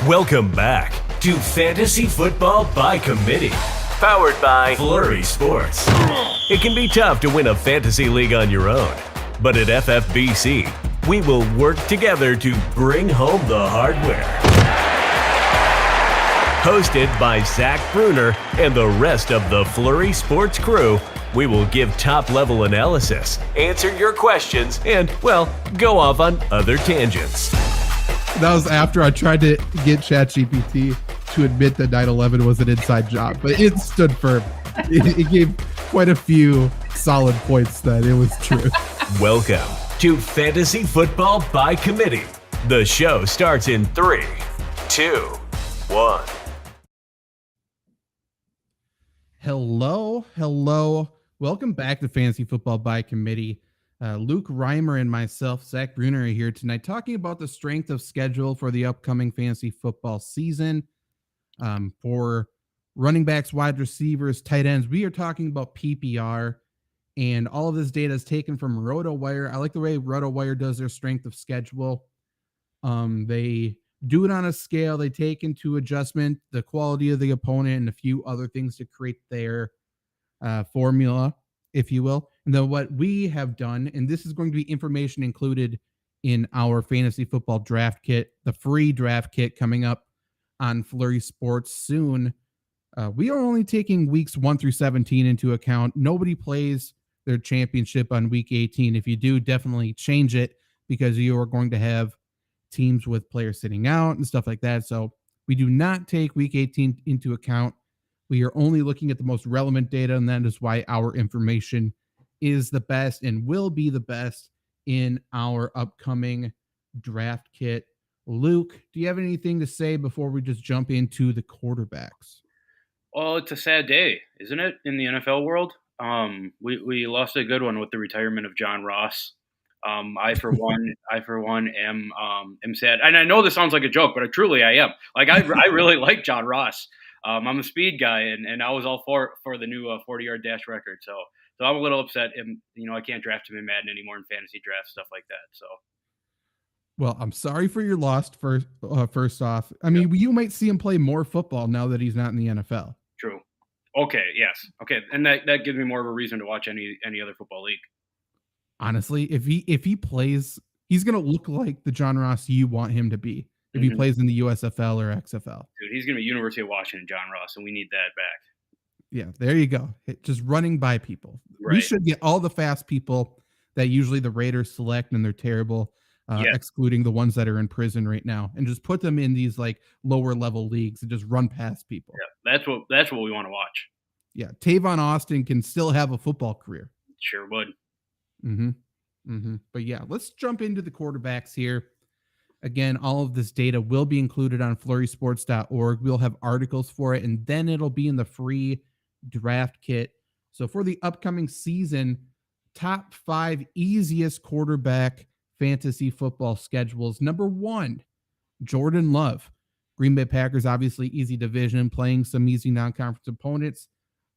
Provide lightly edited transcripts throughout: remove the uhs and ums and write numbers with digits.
Welcome back to Fantasy Football by Committee, powered by Flurry Sports. It can be tough to win a fantasy league on your own, but at FFBC, we will work together to bring home the hardware. Hosted by Zach Bruner and the rest of the Flurry Sports crew, we will give top-level analysis, answer your questions, and, well, go off on other tangents. That was after I tried to get ChatGPT to admit that 9/11 was an inside job, but it stood firm. It gave quite a few solid points that it was true. Welcome to Fantasy Football by Committee. The show starts in 3, 2, 1. Hello. Welcome back to Fantasy Football by Committee. Luke Reimer and myself, Zach Bruner, are here tonight talking about the strength of schedule for the upcoming fantasy football season. For running backs, wide receivers, tight ends, we are talking about PPR, and all of this data is taken from RotoWire. I like the way RotoWire does their strength of schedule. They do it on a scale. They take into adjustment the quality of the opponent and a few other things to create their formula, if you will. And then what we have done, and this is going to be information included in our fantasy football draft kit, the free draft kit coming up on Flurry Sports soon. We are only taking weeks 1 through 17 into account. Nobody plays their championship on week 18. If you do, definitely change it, because you are going to have teams with players sitting out and stuff like that. So we do not take week 18 into account. We are only looking at the most relevant data, and that is why our information is the best and will be the best in our upcoming draft kit. Luke, do you have anything to say before we just jump into the quarterbacks? Well, it's a sad day, isn't it, in the NFL world? We lost a good one with the retirement of John Ross. I for one am sad, and I know this sounds like a joke, but I am. Like I really like John Ross. I'm a speed guy, and I was all for the new 40-yard dash record. So I'm a little upset. And I can't draft him in Madden anymore in fantasy drafts, stuff like that. So. Well, I'm sorry for your loss. First off, I mean, you might see him play more football now that he's not in the NFL. True. Okay. Yes. Okay. And that gives me more of a reason to watch any other football league. Honestly, if he plays, he's going to look like the John Ross you want him to be if he plays in the USFL or XFL. Dude, he's going to be University of Washington John Ross, and we need that back. Yeah, there you go. Just running by people. Right. We should get all the fast people that usually the Raiders select, and they're terrible, excluding the ones that are in prison right now, and just put them in these like lower level leagues and just run past people. Yeah, that's what we want to watch. Yeah, Tavon Austin can still have a football career. Sure would. But yeah, let's jump into the quarterbacks here. Again, all of this data will be included on flurrysports.org. We'll have articles for it, and then it'll be in the free draft kit. So for the upcoming season, top 5 easiest quarterback fantasy football schedules. Number 1, Jordan Love. Green Bay Packers, obviously easy division, playing some easy non-conference opponents.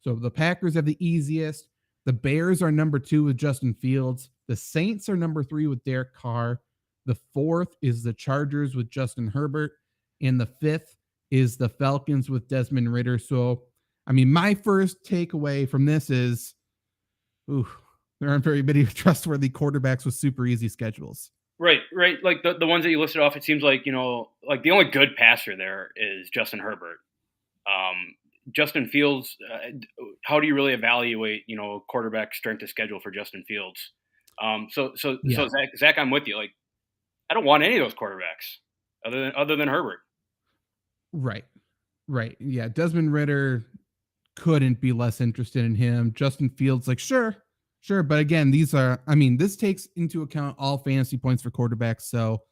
So the Packers have the easiest. The Bears are number 2 with Justin Fields. The Saints are number 3 with Derek Carr. The 4th is the Chargers with Justin Herbert. And the 5th is the Falcons with Desmond Ridder. So, I mean, my first takeaway from this is, there aren't very many trustworthy quarterbacks with super easy schedules. Right. Like the ones that you listed off, it seems like, like the only good passer there is Justin Herbert. Justin Fields, how do you really evaluate, quarterback strength of schedule for Justin Fields? So Zach, I'm with you. Like, I don't want any of those quarterbacks other than Herbert. Right. Yeah. Desmond Ridder, couldn't be less interested in him. Justin Fields, like, sure. But again, this takes into account all fantasy points for quarterbacks. So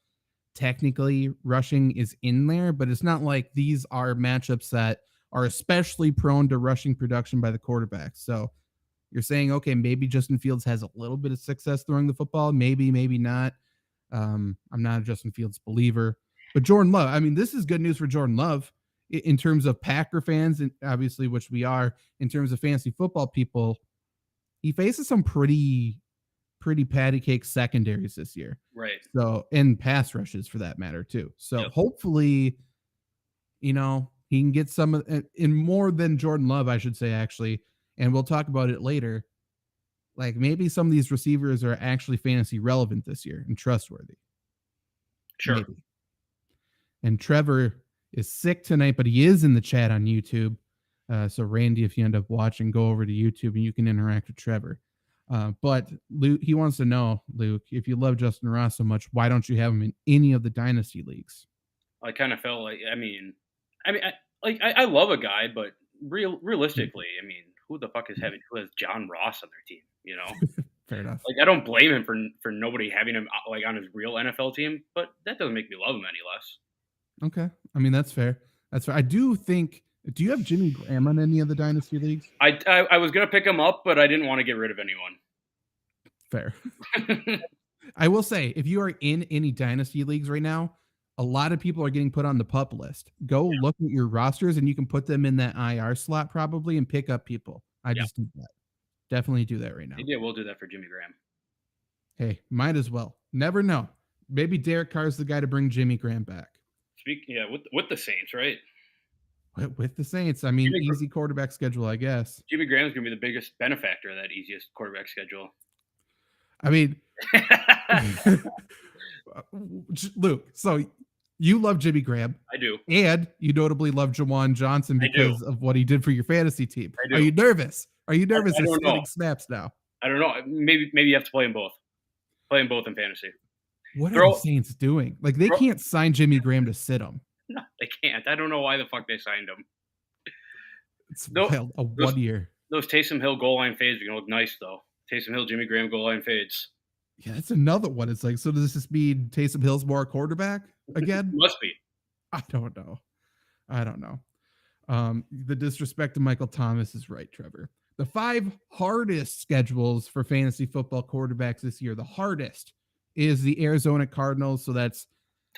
technically rushing is in there, but it's not like these are matchups that are especially prone to rushing production by the quarterbacks. So you're saying, okay, maybe Justin Fields has a little bit of success throwing the football. Maybe not. I'm not a Justin Fields believer, but Jordan Love, I mean, this is good news for Jordan Love in terms of Packer fans, and obviously, which we are, in terms of fantasy football people. He faces some pretty patty cake secondaries this year. Right. So, and pass rushes for that matter too. So hopefully he can get some in more than Jordan Love, I should say, actually. And we'll talk about it later. Like maybe some of these receivers are actually fantasy relevant this year and trustworthy. Sure. Maybe. And Trevor is sick tonight, but he is in the chat on YouTube. So Randy, if you end up watching, go over to YouTube and you can interact with Trevor. But Luke, he wants to know, Luke, if you love Justin Ross so much, why don't you have him in any of the dynasty leagues? I kind of felt like, I love a guy, but realistically, who the fuck who has John Ross on their team? Fair enough. Like, I don't blame him for nobody having him like on his real NFL team, but that doesn't make me love him any less. Okay, that's fair. That's fair. I do think. Do you have Jimmy Graham on any of the dynasty leagues? I was gonna pick him up, but I didn't want to get rid of anyone. Fair. I will say, if you are in any dynasty leagues right now, a lot of people are getting put on the pup list. Go look at your rosters, and you can put them in that IR slot probably and pick up people. I just do that. Definitely do that right now. Yeah, we'll do that for Jimmy Graham. Hey, might as well. Never know. Maybe Derek Carr's the guy to bring Jimmy Graham back. With the Saints, right? With the Saints, easy quarterback schedule, I guess. Jimmy Graham's going to be the biggest benefactor of that easiest quarterback schedule. Luke, so you love Jimmy Graham. I do. And you notably love Jawan Johnson because of what he did for your fantasy team. I do. Are you nervous? Are you nervous of splitting snaps now? I don't know. Maybe you have to play them both. Play them both in fantasy. What are the Saints doing? Like, they can't sign Jimmy Graham to sit him. No, they can't. I don't know why the fuck they signed him. It's wild. 1 year. Those Taysom Hill goal line fades are going to look nice, though. Taysom Hill, Jimmy Graham goal line fades. Yeah, that's another one. It's like, so does this mean Taysom Hill's more a quarterback again? Must be. I don't know. The disrespect to Michael Thomas is right, Trevor. The 5 hardest schedules for fantasy football quarterbacks this year. The hardest is the Arizona Cardinals. So that's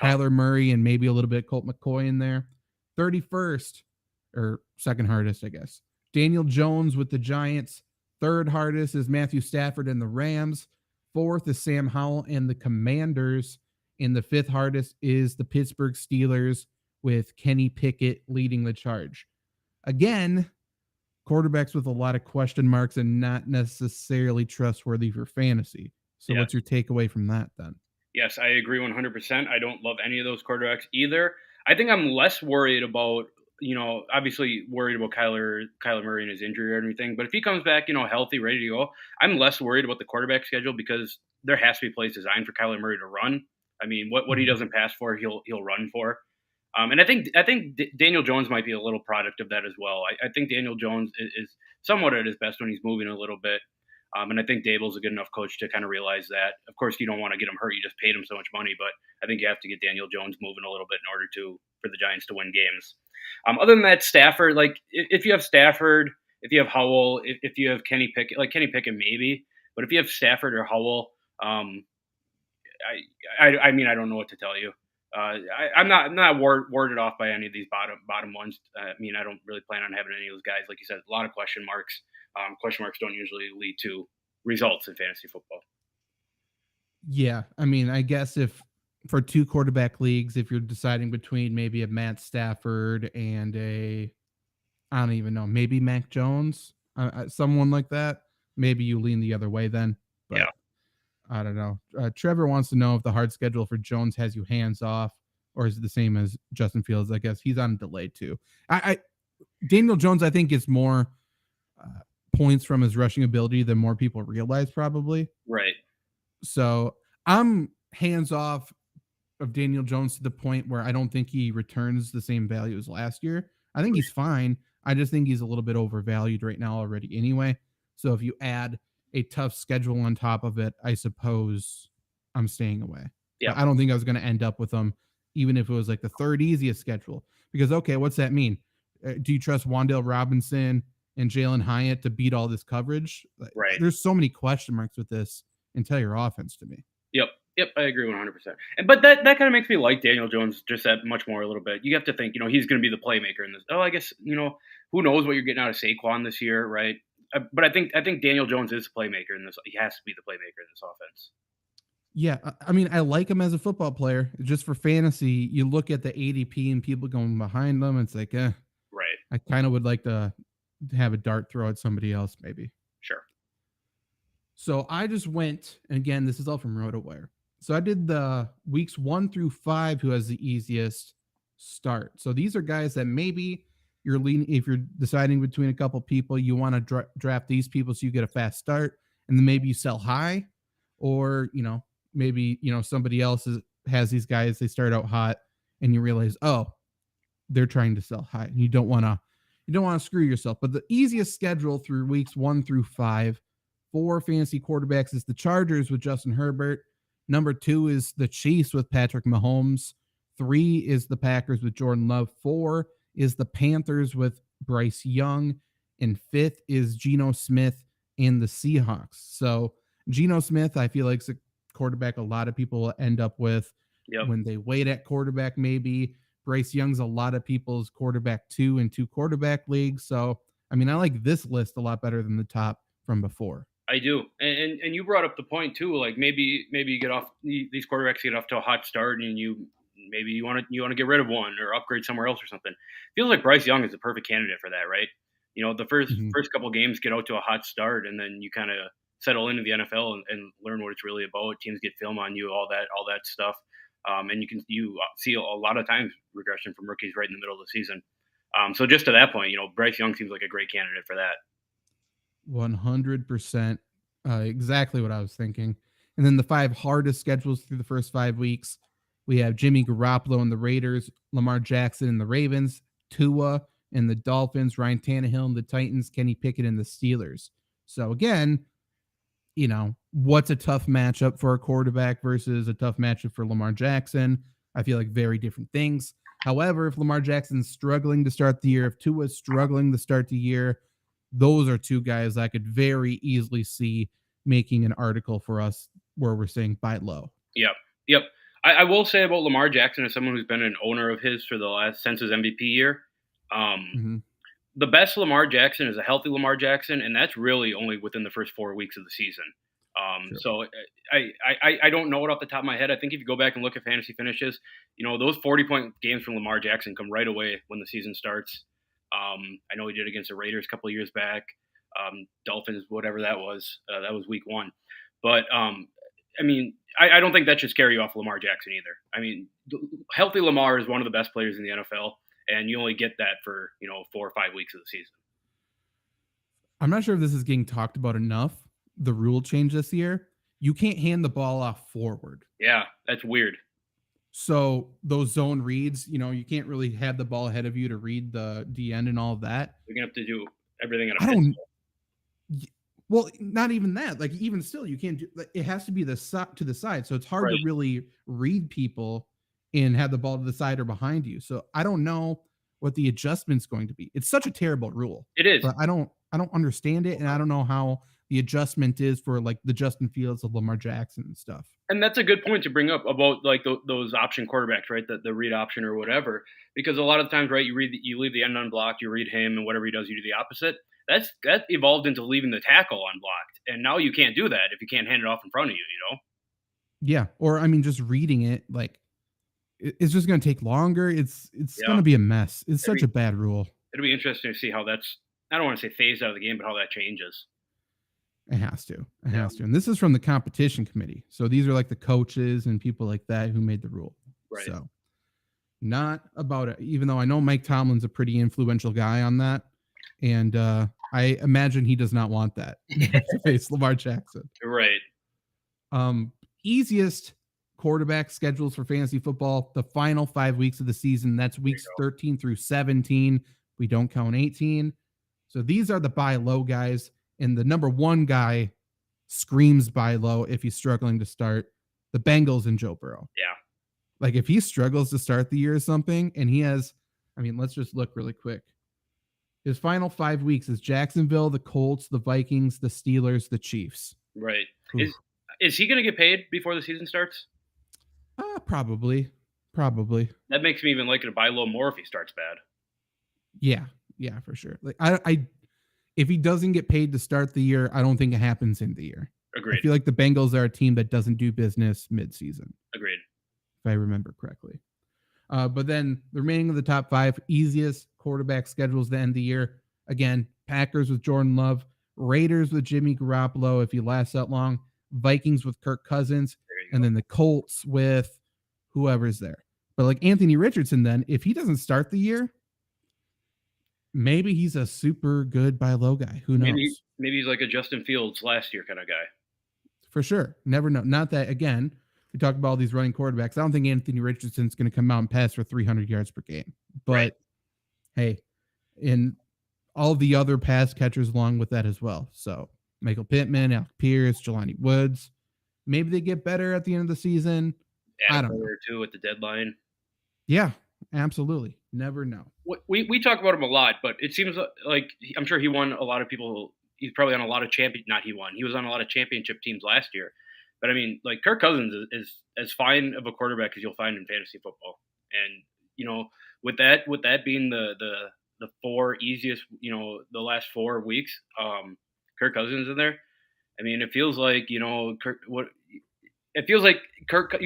Kyler Murray and maybe a little bit Colt McCoy in there. 31st, or second hardest, I guess, Daniel Jones with the Giants. Third hardest is Matthew Stafford and the Rams. Fourth is Sam Howell and the Commanders. And the 5th hardest is the Pittsburgh Steelers with Kenny Pickett leading the charge. Again, quarterbacks with a lot of question marks and not necessarily trustworthy for fantasy. So what's your takeaway from that then? Yes, I agree 100%. I don't love any of those quarterbacks either. I think I'm less worried about, obviously worried about Kyler Murray and his injury or anything. But if he comes back, healthy, ready to go, I'm less worried about the quarterback schedule because there has to be plays designed for Kyler Murray to run. What he doesn't pass for, he'll run for. And I think Daniel Jones might be a little product of that as well. I think Daniel Jones is somewhat at his best when he's moving a little bit. And I think Dable's a good enough coach to kind of realize that. Of course, you don't want to get him hurt. You just paid him so much money, but I think you have to get Daniel Jones moving a little bit in order for the Giants to win games. Other than that, Stafford, like if you have Stafford, if you have Howell, if you have Kenny Pickett, maybe, but if you have Stafford or Howell, I don't know what to tell you. I'm not warded off by any of these bottom ones. I don't really plan on having any of those guys. Like you said, a lot of question marks. Question marks don't usually lead to results in fantasy football. Yeah, I guess if for 2 quarterback leagues, if you're deciding between maybe a Matt Stafford and I don't even know, maybe Mac Jones, someone like that, maybe you lean the other way then. But yeah. I don't know. Trevor wants to know if the hard schedule for Jones has you hands off, or is it the same as Justin Fields? I guess he's on delay too. Daniel Jones, I think, is more points from his rushing ability than more people realize, probably. Right. So I'm hands off of Daniel Jones to the point where I don't think he returns the same value as last year. I think he's fine. I just think he's a little bit overvalued right now already anyway. So if you add a tough schedule on top of it, I suppose I'm staying away. Yeah. I don't think I was going to end up with him, even if it was like the 3rd easiest schedule. Because, okay, what's that mean? Do you trust Wan'Dale Robinson and Jalen Hyatt to beat all this coverage? Right. There's so many question marks with this entire offense to me. Yep, I agree 100%. But that kind of makes me like Daniel Jones just that much more a little bit. You have to think, he's going to be the playmaker in this. I guess, who knows what you're getting out of Saquon this year, right? But I think Daniel Jones is a playmaker in this. He has to be the playmaker in this offense. Yeah, I mean, I like him as a football player. Just for fantasy, you look at the ADP and people going behind them. It's like, Right. I kind of would like to have a dart throw at somebody else, maybe. Sure. So I just went, and again, this is all from RotoWire. So I did the weeks 1 through 5, who has the easiest start. So these are guys that maybe you're leaning, if you're deciding between a couple people, you want to draft these people so you get a fast start, and then maybe you sell high, or maybe somebody else has these guys, they start out hot, and you realize, oh, they're trying to sell high, and you don't want to screw yourself. But the easiest schedule through weeks 1 through 5 for fantasy quarterbacks is the Chargers with Justin Herbert. Number 2 is the Chiefs with Patrick Mahomes. 3 is the Packers with Jordan Love. 4 is the Panthers with Bryce Young. And 5th is Geno Smith and the Seahawks. So Geno Smith, I feel like, is a quarterback a lot of people will end up with when they wait at quarterback, maybe. Bryce Young's a lot of people's quarterback 2 in 2 quarterback leagues. So, I mean, I like this list a lot better than the top from before. I do, and you brought up the point too. Like maybe you get off, these quarterbacks get off to a hot start, and you want to get rid of one or upgrade somewhere else or something. Feels like Bryce Young is the perfect candidate for that, right? The first couple games get out to a hot start, and then you kind of settle into the NFL and learn what it's really about. Teams get film on you, all that stuff, and you see a lot of times regression from rookies right in the middle of the season. So just to that point, Bryce Young seems like a great candidate for that. 100%. Exactly what I was thinking. And then the 5 hardest schedules through the first 5 weeks. We have Jimmy Garoppolo and the Raiders, Lamar Jackson and the Ravens, Tua and the Dolphins, Ryan Tannehill and the Titans, Kenny Pickett and the Steelers. So again, what's a tough matchup for a quarterback versus a tough matchup for Lamar Jackson? I feel like very different things. However, if Lamar Jackson's struggling to start the year, if Tua's struggling to start the year, those are 2 guys I could very easily see making an article for us where we're saying buy low. Yep. I will say about Lamar Jackson, as someone who's been an owner of his since his MVP year, the best Lamar Jackson is a healthy Lamar Jackson, and that's really only within the first 4 weeks of the season. Sure. So I don't know it off the top of my head. I think if you go back and look at fantasy finishes, those 40-point games from Lamar Jackson come right away when the season starts. I know he did against the Raiders a couple of years back, Dolphins, whatever that was week 1. But I mean, I don't think that should scare you off Lamar Jackson either. I mean, healthy Lamar is one of the best players in the NFL, and you only get that for 4 or 5 weeks of the season. I'm not sure if this is getting talked about enough. The rule change this year, you can't hand the ball off forward. Yeah, that's weird. So those zone reads, you can't really have the ball ahead of you to read the end and all of that. You're gonna have to do everything at a pistol. Well, not even that. Like, even still, you can't do. It has to be to the side, so it's hard to really read people and have the ball to the side or behind you. So I don't know what the adjustment's going to be. It's such a terrible rule. It is. But I don't understand it, and I don't know how the adjustment is for like the Justin Fields of Lamar Jackson and stuff. And that's a good point to bring up about like those option quarterbacks, right? The read option or whatever, because a lot of the times, right, you leave the end unblocked, you read him, and whatever he does, you do the opposite. That evolved into leaving the tackle unblocked, and now you can't do that if you can't hand it off in front of you. Yeah, or I mean, just reading it, like it's just going to take longer. It's going to be a mess. It's such a bad rule. It'll be interesting to see how that's. I don't want to say phased out of the game, but how that changes. It has to. And this is from the competition committee. So these are like the coaches and people like that who made the rule. Right. So not about it, even though I know Mike Tomlin's a pretty influential guy on that. And I imagine he does not want that to face Lamar Jackson. Right. Easiest quarterback schedules for fantasy football, the final 5 weeks of the season. That's weeks 13 through 17. We don't count 18. So these are the buy low guys. And the number 1 guy screams buy low if he's struggling to start, the Bengals and Joe Burrow. Yeah. Like if he struggles to start the year or something, and he has, I mean, let's just look really quick. His final 5 weeks is Jacksonville, the Colts, the Vikings, the Steelers, the Chiefs. Right. Is he going to get paid before the season starts? Probably. That makes me even like it to buy low more if he starts bad. Yeah, for sure. Like I if he doesn't get paid to start the year, I don't think it happens in the year. Agreed. I feel like the Bengals are a team that doesn't do business midseason. Agreed. If I remember correctly. But then the remaining of the top 5 easiest quarterback schedules to end the year. Again, Packers with Jordan Love, Raiders with Jimmy Garoppolo, if he lasts that long, Vikings with Kirk Cousins, and then the Colts with whoever's there. But like Anthony Richardson, then, if he doesn't start the year, maybe he's a super good buy low guy. Who knows? Maybe he's like a Justin Fields last year kind of guy. For sure. Never know. Not that, again, we talk about all these running quarterbacks. I don't think Anthony Richardson's going to come out and pass for 300 yards per game. But, right. Hey, in all the other pass catchers along with that as well. So, Michael Pittman, Alec Pierce, Jelani Woods. Maybe they get better at the end of the season. I don't know. Too at the deadline. Yeah, absolutely. Never know. We talk about him a lot, but it seems like I'm sure he won a lot of people. He's probably on a lot of He was on a lot of championship teams last year. But I mean, like Kirk Cousins is as fine of a quarterback as you'll find in fantasy football. And you know, with that being the 4 easiest, the last 4 weeks, Kirk Cousins in there. I mean, it feels like you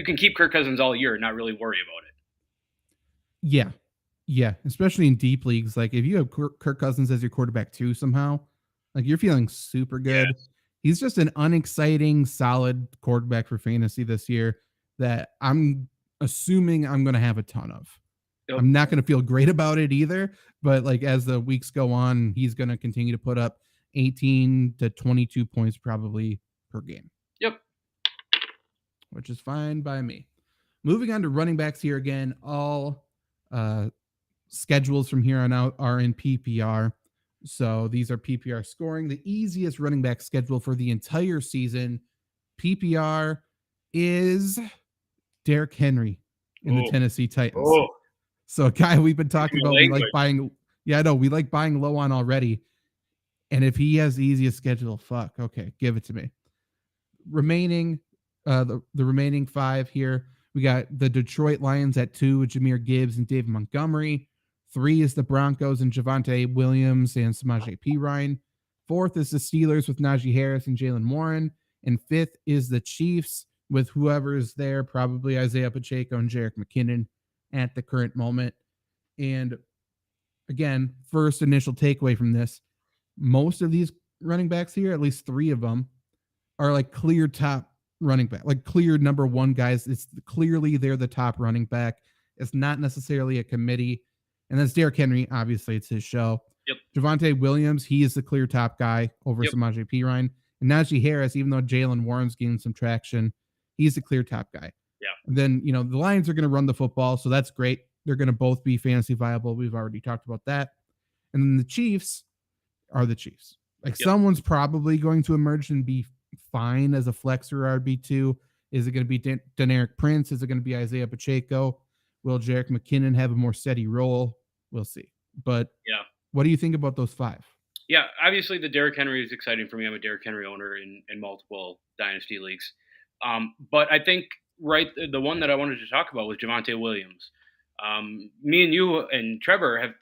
can keep Kirk Cousins all year and not really worry about it. Yeah, especially in deep leagues. Like if you have Kirk Cousins as your quarterback too, somehow, like you're feeling super good. Yeah. He's just an unexciting, solid quarterback for fantasy this year that I'm assuming I'm going to have a ton of. Yep. I'm not going to feel great about it either, but like as the weeks go on, he's going to continue to put up 18 to 22 points probably per game. Yep. Which is fine by me. Moving on to running backs here again, all schedules from here on out are in PPR. So these are PPR scoring. The easiest running back schedule for the entire season, PPR, is Derrick Henry in the Tennessee Titans. So a guy we've been talking about, we like buying. Yeah, I know we like buying low on already. And if he has the easiest schedule, fuck, okay, give it to me. Remaining, the remaining 5 here, we got the Detroit Lions at 2 with Jahmyr Gibbs and David Montgomery. 3 is the Broncos and Javonte Williams and Samaje Perine. 4th is the Steelers with Najee Harris and Jalen Warren. And 5th is the Chiefs with whoever is there, probably Isaiah Pacheco and Jerick McKinnon at the current moment. And again, first initial takeaway from this, most of these running backs here, at least 3 of them, are like clear top running back, like clear number 1 guys. It's clearly they're the top running back. It's not necessarily a committee. And that's Derrick Henry. Obviously, it's his show. Yep. Javonte Williams, he is the clear top guy over Samaje Perine. And Najee Harris, even though Jalen Warren's getting some traction, he's the clear top guy. Yeah. And then, the Lions are going to run the football, so that's great. They're going to both be fantasy viable. We've already talked about that. And then the Chiefs are the Chiefs. Like someone's probably going to emerge and be fine as a flex or RB2. Is it going to be Deneric Prince? Is it going to be Isaiah Pacheco? Will Jerick McKinnon have a more steady role? We'll see. But what do you think about those 5? Yeah, obviously the Derrick Henry is exciting for me. I'm a Derrick Henry owner in multiple dynasty leagues. But I think the one that I wanted to talk about was Javonte Williams. Me and you and Trevor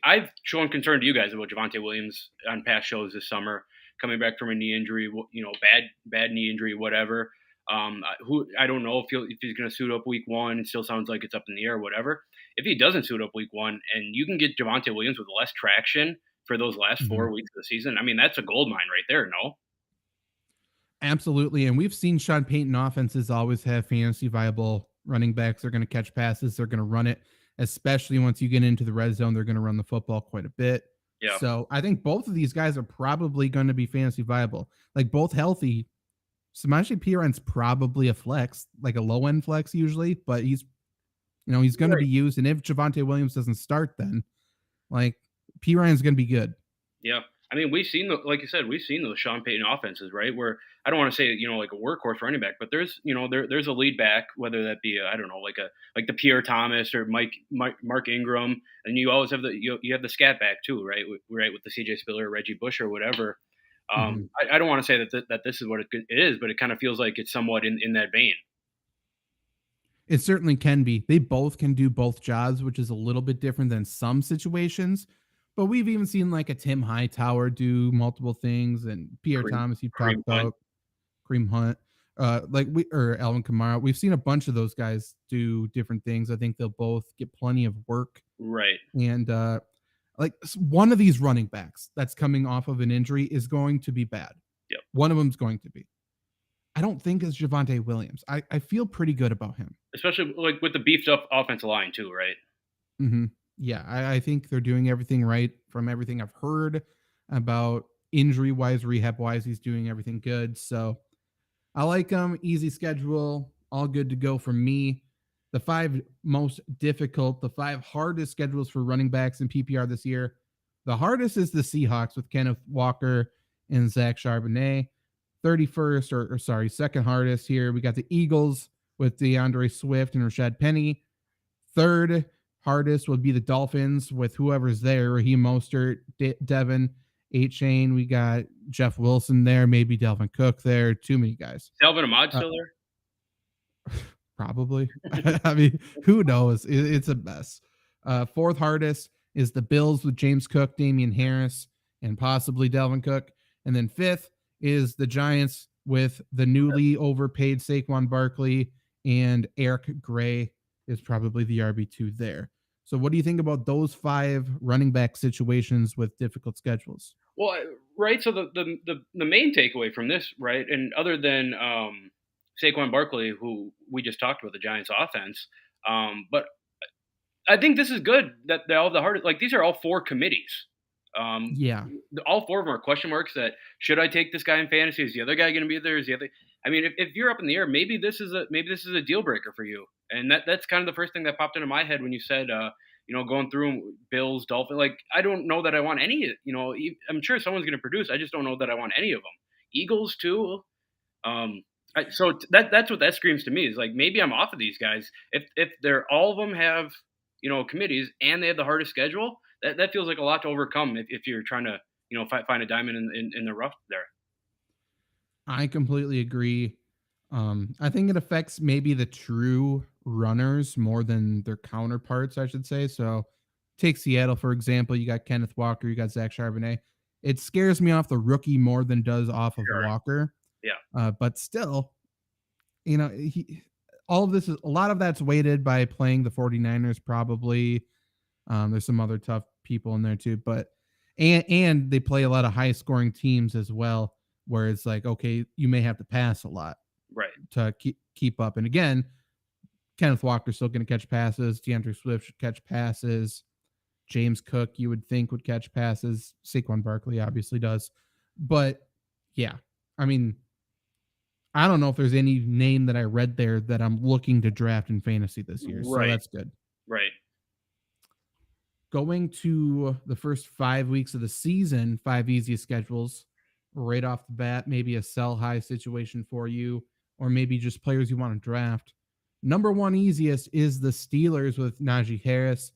I've shown concern to you guys about Javonte Williams on past shows this summer, coming back from a knee injury, bad knee injury, whatever. I don't know if he's going to suit up week 1. It still sounds like it's up in the air, whatever. If he doesn't suit up week 1 and you can get Javonte Williams with less traction for those last 4 weeks of the season, I mean, that's a gold mine right there, no? Absolutely. And we've seen Sean Payton offenses always have fantasy viable running backs. They're going to catch passes. They're going to run it, especially once you get into the red zone. They're going to run the football quite a bit. Yeah. So I think both of these guys are probably going to be fantasy viable, like both healthy. Samaje Perine's probably a flex, like a low end flex usually, but he's going to be used. And if Javonte Williams doesn't start, then like Perine's going to be good. Yeah. I mean, we've seen like you said, we've seen those Sean Payton offenses, right? Where I don't want to say, like a workhorse running back, but there's, there's a lead back, whether that be, I don't know, like the Pierre Thomas or Mark Ingram. And you always have you have the scat back too, right? With the CJ Spiller, Reggie Bush or whatever. I don't want to say that this is what it is, but it kind of feels like it's somewhat in that vein. It certainly can be. They both can do both jobs, which is a little bit different than some situations. But we've even seen like a Tim Hightower do multiple things, and Pierre Thomas you talked about. Kareem Hunt, or Alvin Kamara. We've seen a bunch of those guys do different things. I think they'll both get plenty of work. Right. And one of these running backs that's coming off of an injury is going to be bad. Yep. One of them's going to be. I don't think it's Javonte Williams. I feel pretty good about him. Especially like with the beefed up offensive line too, right? Mm-hmm. Yeah, I think they're doing everything right from everything I've heard about injury-wise, rehab-wise. He's doing everything good. So I like him. Easy schedule. All good to go for me. The 5 most difficult, the 5 hardest schedules for running backs in PPR this year. The hardest is the Seahawks with Kenneth Walker and Zach Charbonnet. 31st, second hardest here. We got the Eagles with DeAndre Swift and Rashad Penny. Third hardest would be the Dolphins with whoever's there. Raheem Mostert, Devin, A-Chain. We got Jeff Wilson there, maybe Delvin Cook there. Too many guys. Delvin Ahmad still there? Probably. I mean, who knows? It's a mess. Fourth hardest is the Bills with James Cook, Damian Harris, and possibly Delvin Cook. And then fifth is the Giants with the newly overpaid Saquon Barkley, and Eric Gray is probably the RB2 there. So what do you think about those 5 running back situations with difficult schedules? Well, right. So the main takeaway from this, right, and other than Saquon Barkley, who we just talked about, the Giants offense, but I think this is good that they all have the hardest. Like, these are all 4 committees. Yeah. All 4 of them are question marks that, should I take this guy in fantasy? Is the other guy going to be there? Is the other? I mean, if you're up in the air, maybe this is a deal breaker for you. And that's kind of the first thing that popped into my head when you said, going through Bills, Dolphins. Like, I don't know that I want any. I'm sure someone's going to produce. I just don't know that I want any of them. Eagles too. So that's what that screams to me, is like, maybe I'm off of these guys if they're all of them have committees and they have the hardest schedule. That feels like a lot to overcome if you're trying to find a diamond in the rough there. I completely agree. I think it affects maybe the true runners more than their counterparts, I should say. So take Seattle, for example. You got Kenneth Walker, you got Zach Charbonnet. It scares me off the rookie more than does off of Walker. Yeah. But still, all of this is, a lot of that's weighted by playing the 49ers probably. There's some other tough people in there too, but and they play a lot of high scoring teams as well, where it's like, okay, you may have to pass a lot, right, to keep up. And again, Kenneth Walker's still going to catch passes. DeAndre Swift should catch passes. James Cook, you would think, would catch passes. Saquon Barkley obviously does. But yeah, I mean, I don't know if there's any name that I read there that I'm looking to draft in fantasy this year. Right. So that's good. Right. Going to the first 5 weeks of the season, 5 easiest schedules right off the bat, maybe a sell high situation for you, or maybe just players you want to draft. Number 1 easiest is the Steelers with Najee Harris.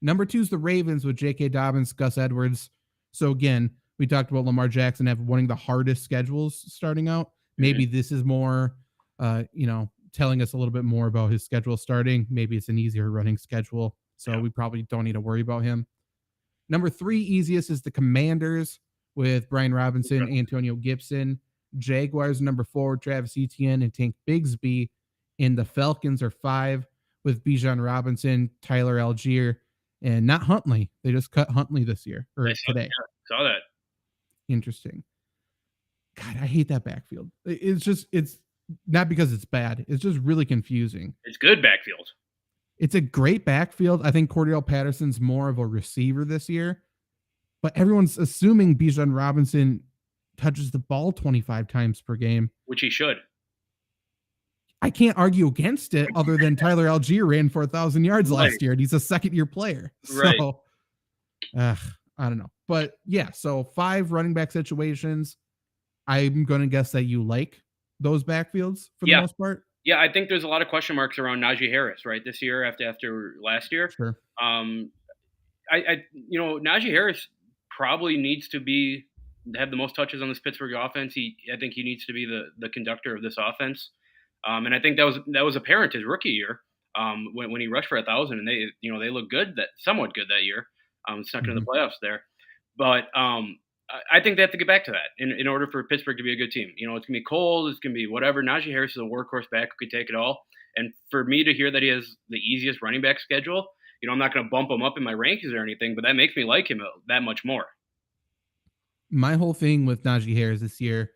Number 2 is the Ravens with J.K. Dobbins, Gus Edwards. So again, we talked about Lamar Jackson having one of the hardest schedules starting out. Maybe this is more, telling us a little bit more about his schedule starting. Maybe it's an easier running schedule, so we probably don't need to worry about him. Number 3 easiest is the Commanders with Brian Robinson, Antonio Gibson. Jaguars number 4, Travis Etienne and Tank Bigsby. And the Falcons are 5 with Bijan Robinson, Tyler Algier, and not Huntley. They just cut Huntley this year or today. Saw that. Interesting. God, I hate that backfield. It's not because it's bad. It's just really confusing. It's good backfield. It's a great backfield. I think Cordell Patterson's more of a receiver this year, but everyone's assuming Bijan Robinson touches the ball 25 times per game, which he should. I can't argue against it other than Tyler Algier ran for 1,000 yards last year, and he's a second-year player. Right. So, I don't know. But, yeah, so 5 running back situations. I'm going to guess that you like those backfields for the most part. Yeah, I think there's a lot of question marks around Najee Harris, right, this year after last year. Sure. Najee Harris probably needs to have the most touches on this Pittsburgh offense. I think he needs to be the conductor of this offense. And I think that was apparent his rookie year when he rushed for 1,000, and they looked good, somewhat good that year. Snuck into the playoffs there. But I think they have to get back to that in order for Pittsburgh to be a good team. It's going to be cold. It's going to be whatever. Najee Harris is a workhorse back who could take it all. And for me to hear that he has the easiest running back schedule, I'm not going to bump him up in my rankings or anything, but that makes me like him that much more. My whole thing with Najee Harris this year,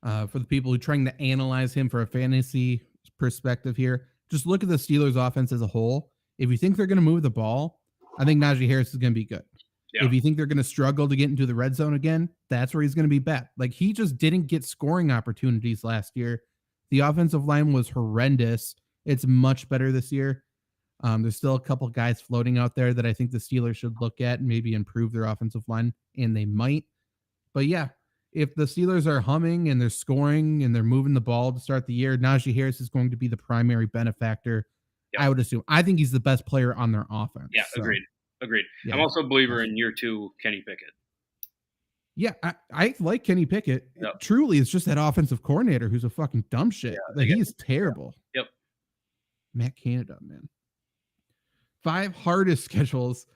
for the people who are trying to analyze him for a fantasy perspective here, just look at the Steelers offense as a whole. If you think they're going to move the ball, I think Najee Harris is going to be good. Yeah. If you think they're going to struggle to get into the red zone again, that's where he's going to be bad. Like, he just didn't get scoring opportunities last year. The offensive line was horrendous. It's much better this year. There's still a couple guys floating out there that I think the Steelers should look at and maybe improve their offensive line, and they might. But yeah, if the Steelers are humming and they're scoring and they're moving the ball to start the year, Najee Harris is going to be the primary benefactor. Yep. I would assume. I think he's the best player on their offense. Yeah, so. Agreed. Yeah. I'm also a believer in year 2, Kenny Pickett. Yeah, I like Kenny Pickett. Yep. Truly, it's just that offensive coordinator who's a fucking dumb shit. Yeah, like, he's terrible. Yep. Matt Canada, man. 5 hardest schedules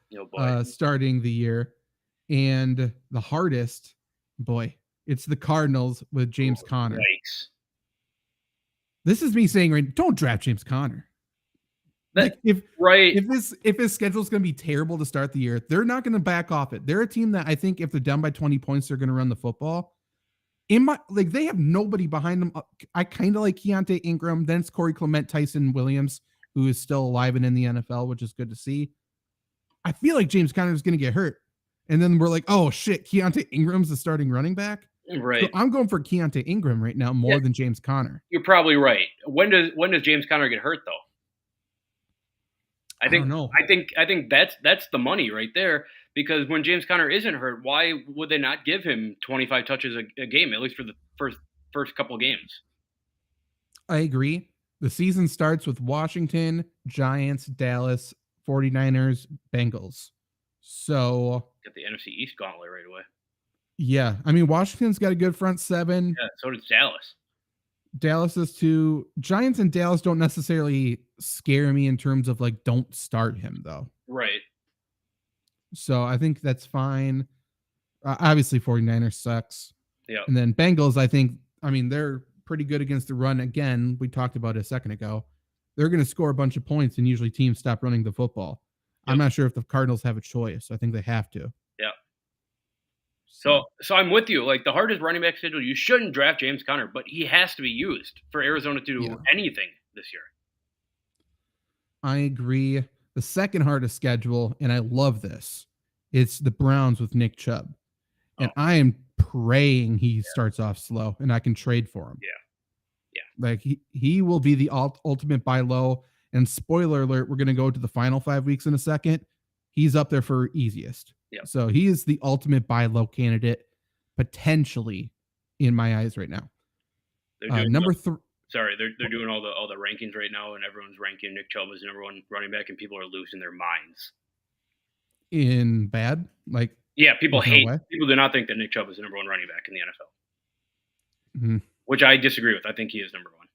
starting the year. And the hardest, boy, it's the Cardinals with James Conner. Yikes. This is me saying, don't draft James Conner. If his schedule is going to be terrible to start the year, they're not going to back off it. They're a team that I think if they're down by 20 points, they're going to run the football. They have nobody behind them. I kind of like Keontae Ingram. Then it's Corey Clement, Tyson Williams, who is still alive and in the NFL, which is good to see. I feel like James Conner is going to get hurt. And then we're like, oh shit, Keontae Ingram's the starting running back. Right. So I'm going for Keontae Ingram right now more than James Conner. You're probably right. When does James Conner get hurt though? I don't know. I think that's the money right there, because when James Conner isn't hurt, why would they not give him 25 touches a game, at least for the first couple of games? I agree. The season starts with Washington, Giants, Dallas, 49ers, Bengals. So get the NFC East gauntlet right away. Yeah. I mean, Washington's got a good front 7. Yeah, so does Dallas. Dallas is too. Giants and Dallas don't necessarily scare me in terms of like, don't start him though. Right. So I think that's fine. Obviously 49ers sucks. Yeah. And then Bengals, they're pretty good against the run. Again, we talked about it a second ago. They're going to score a bunch of points and usually teams stop running the football. Yep. I'm not sure if the Cardinals have a choice. I think they have to. Yeah. So I'm with you. Like, the hardest running back schedule, you shouldn't draft James Conner, but he has to be used for Arizona to do anything this year. I agree. The second hardest schedule, and I love this, it's the Browns with Nick Chubb. And I am praying he starts off slow and I can trade for him. Yeah. Like, he will be the ultimate buy low. And spoiler alert, we're going to go to the final 5 weeks in a second. He's up there for easiest. Yeah. So he is the ultimate buy low candidate, potentially, in my eyes right now. Number 3. Sorry, they're doing all the rankings right now, and everyone's ranking Nick Chubb as number 1 running back, and people are losing their minds. In bad, like, yeah, people do not think that Nick Chubb is the number 1 running back in the NFL, which I disagree with. I think he is number 1.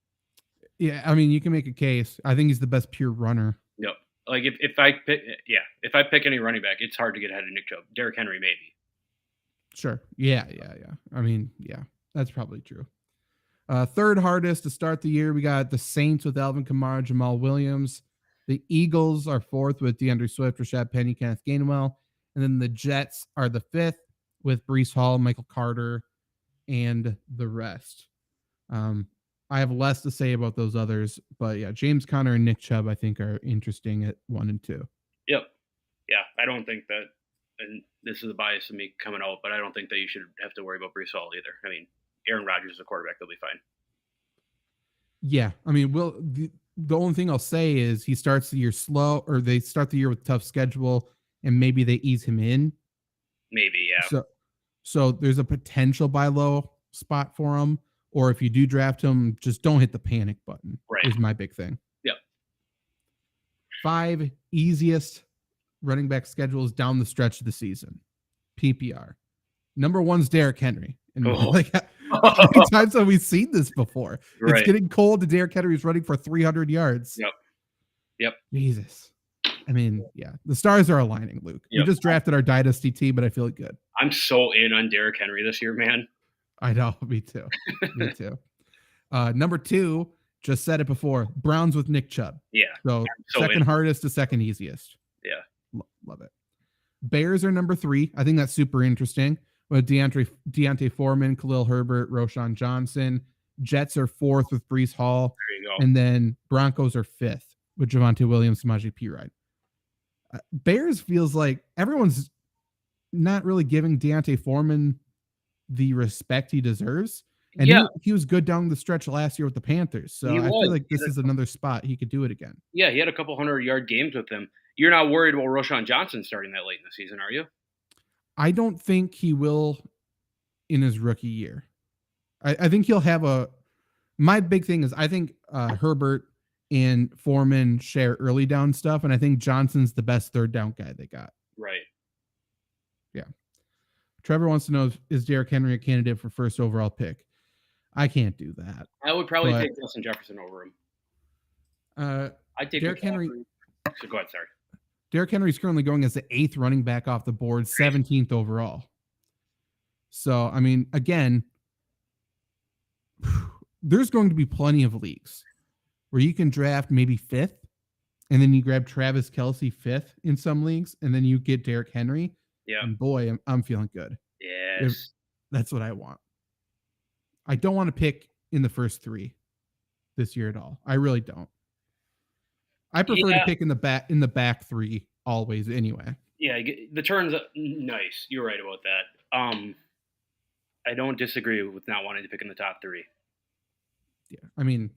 Yeah, I mean, you can make a case. I think he's the best pure runner. Yep. Like, if I pick any running back, it's hard to get ahead of Nick Chubb. Derrick Henry, maybe. Sure. Yeah. I mean, yeah, that's probably true. Third hardest to start the year, we got the Saints with Alvin Kamara, Jamal Williams. The Eagles are 4th with DeAndre Swift, Rashad Penny, Kenneth Gainwell. And then the Jets are the 5th with Breece Hall, Michael Carter, and the rest. I have less to say about those others, but yeah, James Conner and Nick Chubb, I think, are interesting at 1 and 2. Yep. Yeah, I don't think that, and this is a bias of me coming out, but I don't think that you should have to worry about Breece Hall either. I mean, Aaron Rodgers is a quarterback; they'll be fine. Yeah, I mean, the only thing I'll say is he starts the year slow, or they start the year with a tough schedule, and maybe they ease him in. Maybe, yeah. So there's a potential buy low spot for him. Or if you do draft him, just don't hit the panic button. Right. Is my big thing. Yep. 5 easiest running back schedules down the stretch of the season. PPR. Number 1's Derrick Henry. And like, how many times have we seen this before? Right. It's getting cold and Derrick Henry's running for 300 yards. Yep. Jesus. I mean, yeah, the stars are aligning, Luke. Yep. We just drafted our dynasty team, but I feel good. I'm so in on Derrick Henry this year, man. I know, me too. Me too. Number 2, just said it before, Browns with Nick Chubb. Yeah. So so second hardest to second easiest. Yeah. Love it. Bears are number 3. I think that's super interesting. With Deontay Foreman, Khalil Herbert, Roshan Johnson. Jets are 4th with Breece Hall. There you go. And then Broncos are 5th with Javonte Williams, Samaje Perine. Bears feels like everyone's not really giving Deontay Foreman the respect he deserves. And he was good down the stretch last year with the Panthers. So I feel like this is another spot he could do it again. Yeah, he had a couple 100-yard games with them. You're not worried about Roshan Johnson starting that late in the season, are you? I don't think he will in his rookie year. I think he'll have my big thing is I think Herbert and Foreman share early down stuff. And I think Johnson's the best third down guy they got. Right. Yeah. Trevor wants to know, is Derrick Henry a candidate for first overall pick? I can't do that. I would probably take Justin Jefferson over him. I'd take Derrick Henry. So go ahead, sorry. Derrick Henry's currently going as the 8th running back off the board, 17th overall. So, I mean, again, there's going to be plenty of leagues where you can draft maybe 5th, and then you grab Travis Kelce 5th in some leagues, and then you get Derrick Henry. Yeah. And boy, I'm feeling good. Yes. That's what I want. I don't want to pick in the first 3 this year at all. I really don't. I prefer to pick in the back 3 always anyway. Yeah, the turn's nice. You're right about that. I don't disagree with not wanting to pick in the top 3. Yeah, I mean,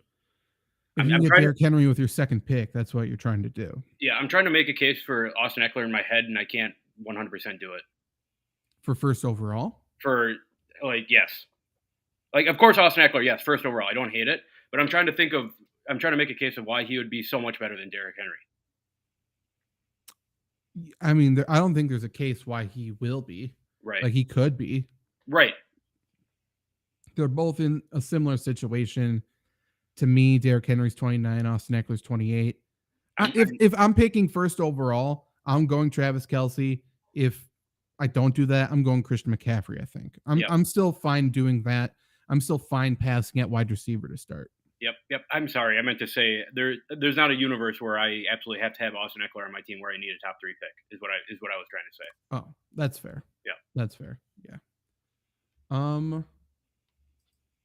if you get Derrick Henry with your second pick, that's what you're trying to do. Yeah, I'm trying to make a case for Austin Eckler in my head, and I can't 100% do it. For first overall? Yes. Of course, Austin Eckler, yes, first overall. I don't hate it, but I'm trying to make a case of why he would be so much better than Derrick Henry. I mean, I don't think there's a case why he will be. Right. Like, he could be. Right. They're both in a similar situation. To me, Derrick Henry's 29, Austin Eckler's 28. If I'm picking first overall, I'm going Travis Kelce. If I don't do that, I'm going Christian McCaffrey, I think. I'm still fine doing that. I'm still fine passing at wide receiver to start. Yep. I'm sorry. I meant to say there's not a universe where I absolutely have to have Austin Eckler on my team where I need a top 3 pick is what I was trying to say. Oh, that's fair. Yeah. That's fair. Yeah.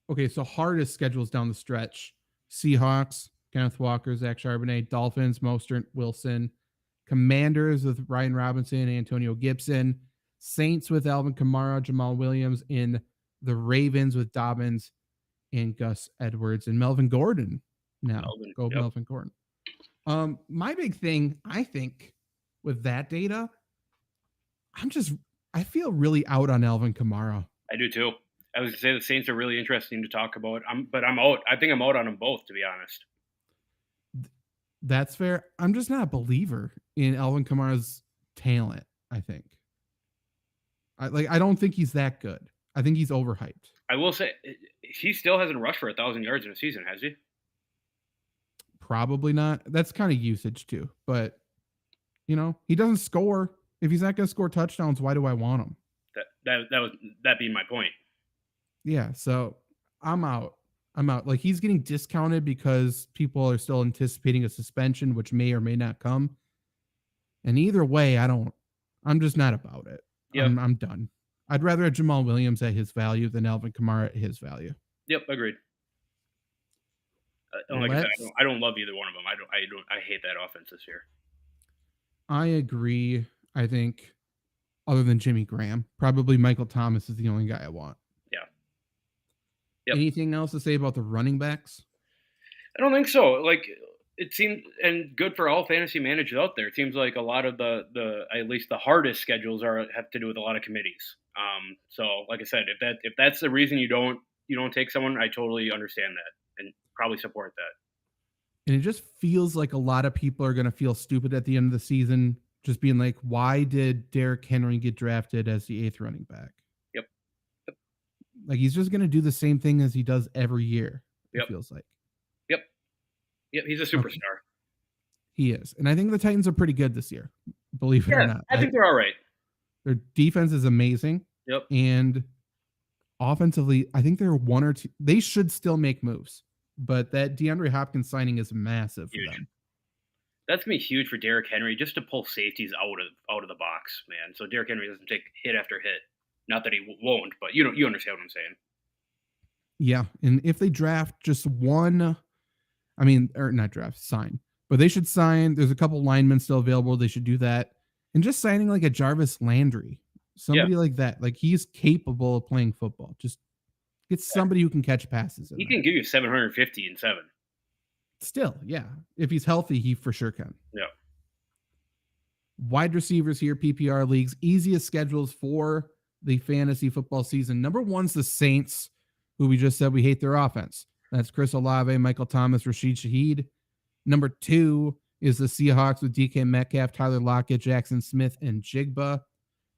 Okay, so hardest schedules down the stretch. Seahawks, Kenneth Walker, Zach Charbonnet, Dolphins, Mostert, Wilson, Commanders with Ryan Robinson, Antonio Gibson, Saints with Alvin Kamara, Jamal Williams, and the Ravens with Dobbins and Gus Edwards and Melvin Gordon. Melvin Gordon. My big thing, I think, with that data, I feel really out on Alvin Kamara. I do too. I was going to say the Saints are really interesting to talk about. But I'm out. I think I'm out on them both, to be honest. That's fair. I'm just not a believer in Alvin Kamara's talent, I think. I don't think he's that good. I think he's overhyped. I will say he still hasn't rushed for 1,000 yards in a season, has he? Probably not. That's kind of usage too. But, he doesn't score. If he's not going to score touchdowns, why do I want him? That being my point. Yeah, so I'm out. Like, he's getting discounted because people are still anticipating a suspension, which may or may not come. And either way, I'm just not about it. Yep. I'm done. I'd rather have Jamal Williams at his value than Alvin Kamara at his value. Yep, agreed. Like I said, I don't love either one of them. I hate that offense this year. I agree. I think other than Jimmy Graham, probably Michael Thomas is the only guy I want. Yeah. Yep. Anything else to say about the running backs? I don't think so. Like, it seems, and good for all fantasy managers out there. It seems like a lot of the at least the hardest schedules have to do with a lot of committees. So like I said, if that's the reason you don't take someone, I totally understand that and probably support that. And it just feels like a lot of people are going to feel stupid at the end of the season, just being like, why did Derrick Henry get drafted as the 8th running back? Yep. Like, he's just going to do the same thing as he does every year. Yep. It feels like. Yep, he's a superstar. Okay. He is. And I think the Titans are pretty good this year, believe it or not. I think they're all right. Their defense is amazing. Yep. And offensively, I think they're one or two. They should still make moves, but that DeAndre Hopkins signing is massive for Huge. them. That's gonna be huge for Derrick Henry just to pull safeties out of the box, man. So Derrick Henry doesn't take hit after hit. Not that he won't, but you understand what I'm saying. Yeah, and if they draft just one, I mean, or not draft, sign, but they should sign. There's a couple linemen still available. They should do that, and just signing like a Jarvis Landry, somebody like that. Like he's capable of playing football. Just get somebody who can catch passes. He can give you 750 and 7. Still, yeah. If he's healthy, he for sure can. Yeah. Wide receivers here, PPR leagues, easiest schedules for the fantasy football season. Number one's the Saints, who we just said we hate their offense. That's Chris Olave, Michael Thomas, Rashid Shaheed. Number two is the Seahawks with DK Metcalf, Tyler Lockett, Jackson Smith, and Jigba.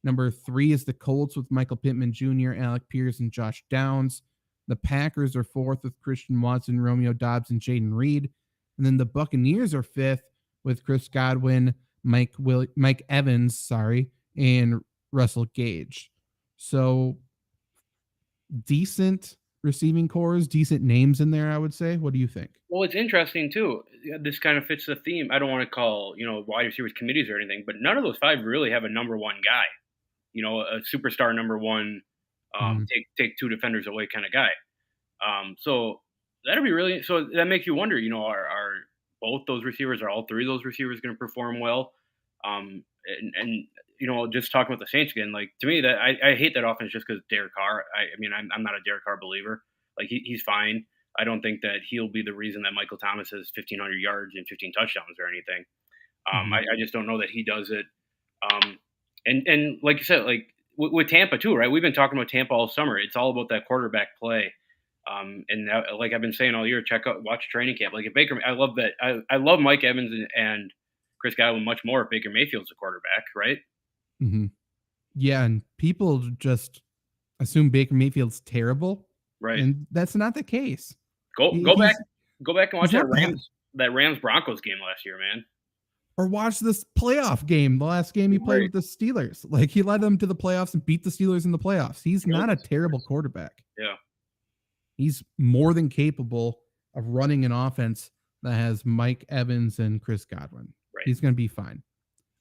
Number three is the Colts with Michael Pittman Jr., Alec Pierce, and Josh Downs. The Packers are fourth with Christian Watson, Romeo Doubs, and Jaden Reed. And then the Buccaneers are fifth with Chris Godwin, Mike Evans, and Russell Gage. So decent receiving cores, decent names in there, I would say. What do you think? Well, it's interesting too. This kind of fits the theme. I don't want to call wide receivers committees or anything, but none of those five really have a number one guy. A superstar number one, take two defenders away kind of guy. So that'll be really. So that makes you wonder. Are both those receivers, are all three of those receivers going to perform well? And just talking about the Saints again, like to me that I hate that offense just because Derek Carr. I'm not a Derek Carr believer. Like he's fine. I don't think that he'll be the reason that Michael Thomas has 1,500 yards and 15 touchdowns or anything. I just don't know that he does it. And like you said, like with Tampa too, right? We've been talking about Tampa all summer. It's all about that quarterback play. And that, like I've been saying all year, watch training camp. Like if Baker, I love that. I love Mike Evans and Chris Godwin much more if Baker Mayfield's the quarterback, right? Mm-hmm. Yeah, and people just assume Baker Mayfield's terrible, right? And that's not the case. Go back and watch that Rams Broncos game last year, man. Or watch this playoff game, the last game he played with the Steelers. Like he led them to the playoffs and beat the Steelers in the playoffs. He's not a terrible quarterback. Yeah. He's more than capable of running an offense that has Mike Evans and Chris Godwin. Right. He's going to be fine,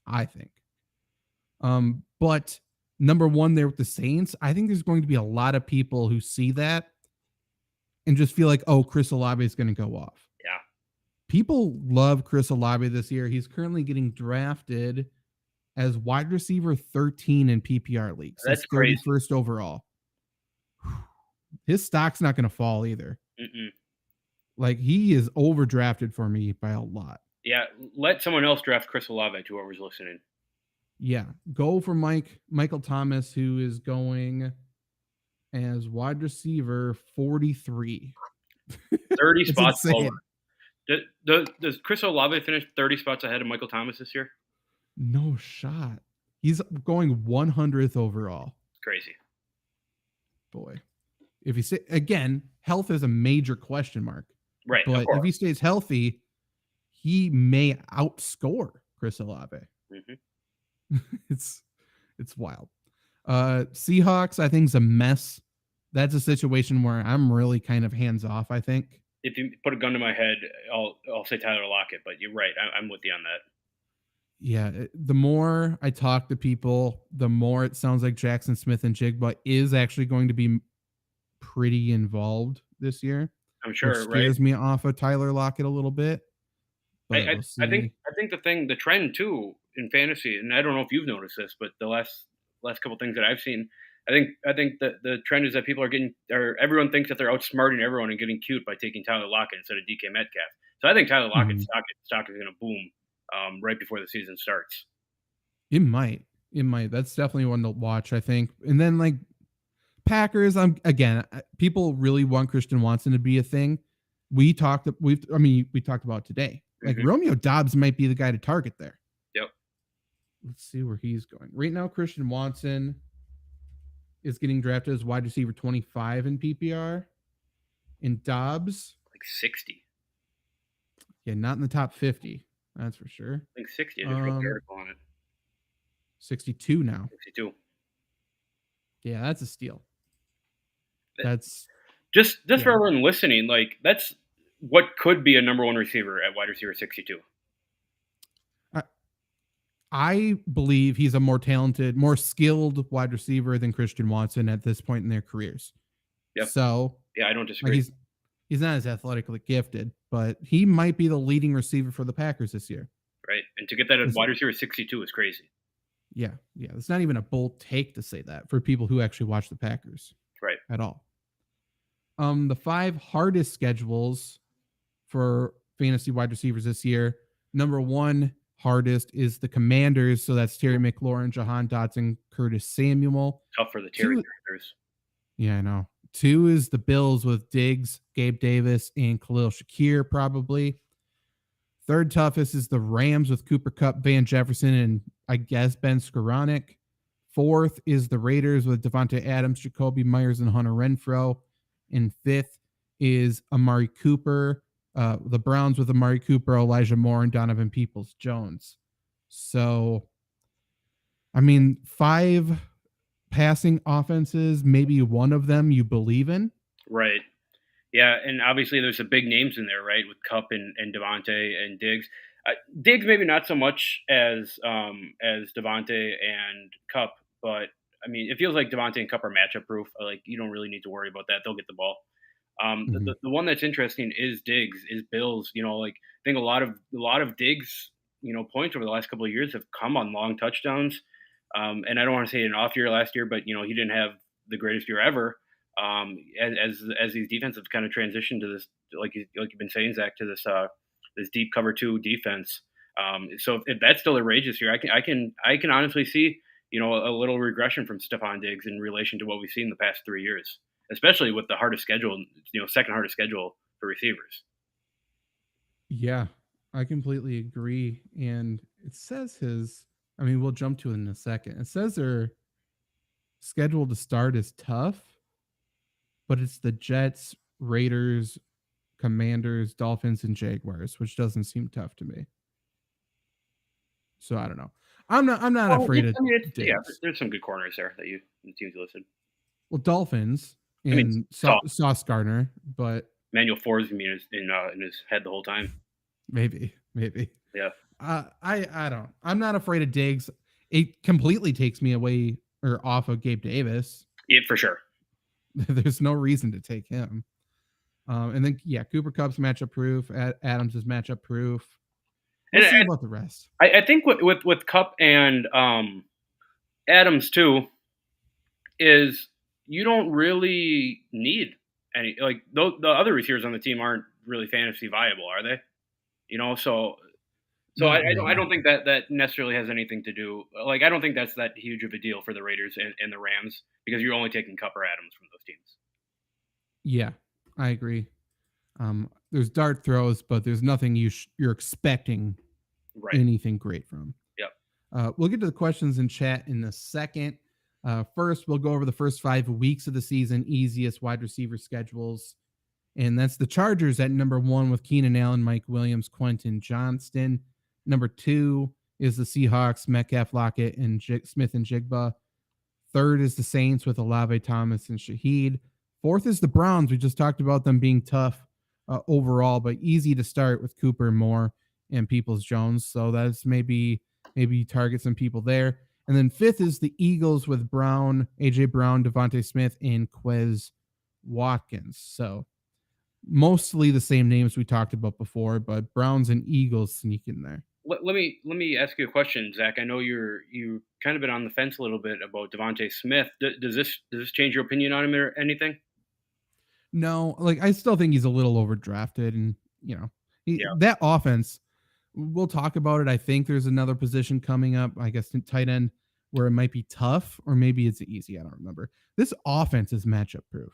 I think. But number one there with the Saints, I think there's going to be a lot of people who see that and just feel like, oh, Chris Olave is going to go off. Yeah. People love Chris Olave this year. He's currently getting drafted as wide receiver 13 in PPR leagues. That's crazy. 31st overall. His stock's not going to fall either. Mm-mm. Like he is overdrafted for me by a lot. Yeah, let someone else draft Chris Olave to whoever's listening. Yeah, go for Michael Thomas, who is going as wide receiver 43. 30 spots lower. Does Chris Olave finish 30 spots ahead of Michael Thomas this year? No shot. He's going 100th overall. Crazy. Boy. If he stay, again, health is a major question mark. Right. But if he stays healthy, he may outscore Chris Olave. Mm-hmm. It's wild. Seahawks, I think, is a mess. That's a situation where I'm really kind of hands off, I think. If you put a gun to my head, I'll say Tyler Lockett, but you're right. I'm with you on that. Yeah, the more I talk to people, the more it sounds like Jackson Smith and Jigba is actually going to be pretty involved this year. I'm sure, which scares me off of Tyler Lockett a little bit. But I think the trend too in fantasy, and I don't know if you've noticed this, but the last couple things that I've seen, I think that the trend is that people everyone thinks that they're outsmarting everyone and getting cute by taking Tyler Lockett instead of DK Metcalf. So I think Tyler Lockett's stock is going to boom right before the season starts. It might. That's definitely one to watch, I think. And then like Packers, people really want Christian Watson to be a thing. We talked about it today. Like Romeo Doubs might be the guy to target there. Yep. Let's see where he's going. Right now, Christian Watson is getting drafted as wide receiver 25 in PPR. And Doubs, like 60. Yeah, not in the top 50. That's for sure. I think 60. I just wrote the article on it. 62 now. 62. Yeah, that's a steal. That's just for everyone listening. Like that's what could be a number one receiver at wide receiver 62. I believe he's a more talented, more skilled wide receiver than Christian Watson at this point in their careers. Yep. So yeah, I don't disagree. Like he's not as athletically gifted, but he might be the leading receiver for the Packers this year. Right, and to get that at wide receiver 62 is crazy. Yeah. It's not even a bold take to say that for people who actually watch the Packers. Right. At all. The 5 hardest schedules for fantasy wide receivers this year. Number 1 hardest is the Commanders. So that's Terry McLaurin, Jahan Dotson, Curtis Samuel. Tough for the Terry Commanders. Yeah, I know. 2 is the Bills with Diggs, Gabe Davis, and Khalil Shakir, probably. 3rd toughest is the Rams with Cooper Kupp, Van Jefferson, and I guess Ben Skoranek. 4th is the Raiders with Devontae Adams, Jacoby Myers, and Hunter Renfrow. And 5th is Amari Cooper, the Browns with Amari Cooper, Elijah Moore, and Donovan Peoples-Jones. So, I mean, 5 passing offenses, maybe one of them you believe in. Right. Yeah, and obviously there's some big names in there, right, with Kupp and Devontae and Diggs. Diggs maybe not so much as Devontae and Kupp, but I mean, it feels like Devontae and Kupp are matchup proof. Like you don't really need to worry about that; they'll get the ball. The one that's interesting is Diggs, is Bills. You know, like I think a lot of Diggs, points over the last couple of years have come on long touchdowns. And I don't want to say an off year last year, but he didn't have the greatest year ever. As these defenses kind of transitioned to this, like you've been saying, Zach, to this deep cover 2 defense. So if that's still the rage this year, I can honestly see a little regression from Stephon Diggs in relation to what we've seen the past 3 years, especially with the hardest schedule, second hardest schedule for receivers. Yeah, I completely agree. And it says we'll jump to it in a second. It says their schedule to start is tough, but it's the Jets, Raiders, Commanders, Dolphins, and Jaguars, which doesn't seem tough to me. So I don't know. I'm not afraid of Diggs. Yeah, there's some good corners there that the teams listed. Well, Dolphins and Sauce Gardner, but Manuel Ford's in his head the whole time. Maybe. Yeah. I'm not afraid of Diggs. It completely takes me away or off of Gabe Davis. Yeah, for sure. There's no reason to take him. And then Cooper Kupp's matchup proof. Adams is matchup proof. Let's see about the rest. I think with Kupp and Adams too is you don't really need any, like the other receivers on the team aren't really fantasy viable, are they? So I don't think that necessarily has anything to do. Like I don't think that's that huge of a deal for the Raiders and the Rams because you're only taking Kupp or Adams from those teams. Yeah, I agree. There's dart throws, but there's nothing you're expecting anything great from. Yep. We'll get to the questions in chat in a second. First, we'll go over the first 5 weeks of the season, easiest wide receiver schedules. And that's the Chargers at number 1 with Keenan Allen, Mike Williams, Quentin Johnston. Number 2 is the Seahawks, Metcalf, Lockett, and Smith and Jigba. 3rd is the Saints with Olave, Thomas, and Shaheed. 4th is the Browns. We just talked about them being tough overall, but easy to start with Cooper, Moore, and Peoples-Jones. So that's maybe target some people there. And then 5th is the Eagles with Brown, A.J. Brown, Devontae Smith, and Quez Watkins. So mostly the same names we talked about before, but Browns and Eagles sneak in there. Let me ask you a question, Zach. I know you kind of been on the fence a little bit about Devontae Smith. Does this change your opinion on him or anything? No, like I still think he's a little overdrafted, and that offense. We'll talk about it. I think there's another position coming up, I guess, in tight end, where it might be tough, or maybe it's easy. I don't remember. This offense is matchup proof.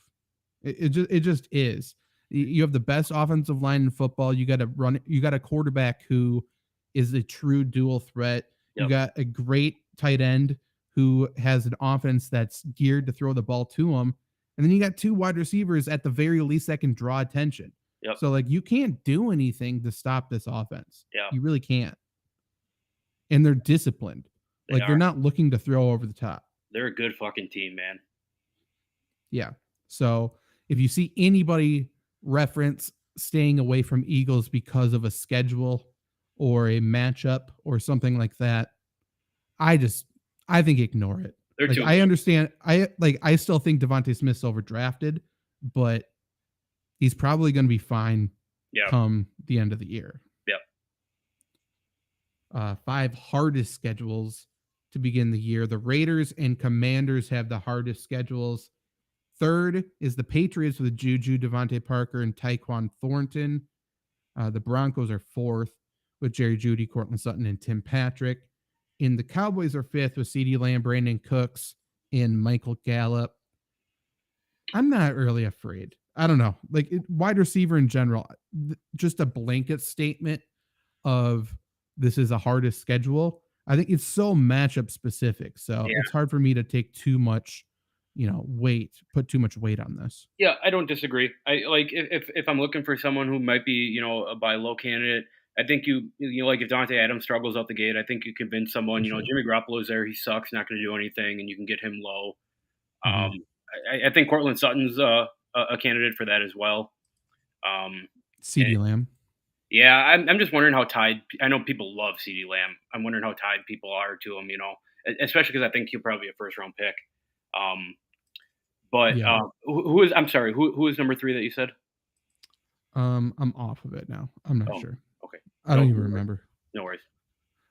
It just is. You have the best offensive line in football. You got a quarterback who is a true dual threat. Yep. You got a great tight end who has an offense that's geared to throw the ball to him. And then you got 2 wide receivers at the very least that can draw attention. Yep. So you can't do anything to stop this offense. Yeah. You really can't. And they're disciplined. Like, they're not looking to throw over the top. They're a good fucking team, man. Yeah. So if you see anybody reference staying away from Eagles because of a schedule or a matchup or something like that, I think ignore it. They're like, I understand. I still think Devontae Smith's overdrafted, but he's probably going to be fine come the end of the year. Yep. 5 hardest schedules to begin the year. The Raiders and Commanders have the hardest schedules. Third is the Patriots with Juju, Devontae Parker, and Tyquan Thornton. The Broncos are 4th with Jerry Jeudy, Courtland Sutton, and Tim Patrick. And the Cowboys are 5th with CeeDee Lamb, Brandon Cooks, and Michael Gallup. I'm not really afraid. I don't know. Like, wide receiver in general, just a blanket statement of this is the hardest schedule. I think it's so matchup specific. So it's hard for me to take too much, put too much weight on this. Yeah, I don't disagree. I like if I'm looking for someone who might be, a buy low candidate, I think like if Dante Adams struggles out the gate, I think you convince someone, Jimmy Garoppolo's there, he sucks, not going to do anything, and you can get him low. Mm-hmm. I think Courtland Sutton's a candidate for that as well. CeeDee Lamb. Yeah, I'm just wondering how tied. I know people love CeeDee Lamb. I'm wondering how tied people are to him. Especially because I think he'll probably be a first round pick. Who is? I'm sorry. Who is number 3 that you said? I'm off of it now. I'm not sure. Okay. I don't even remember. No worries.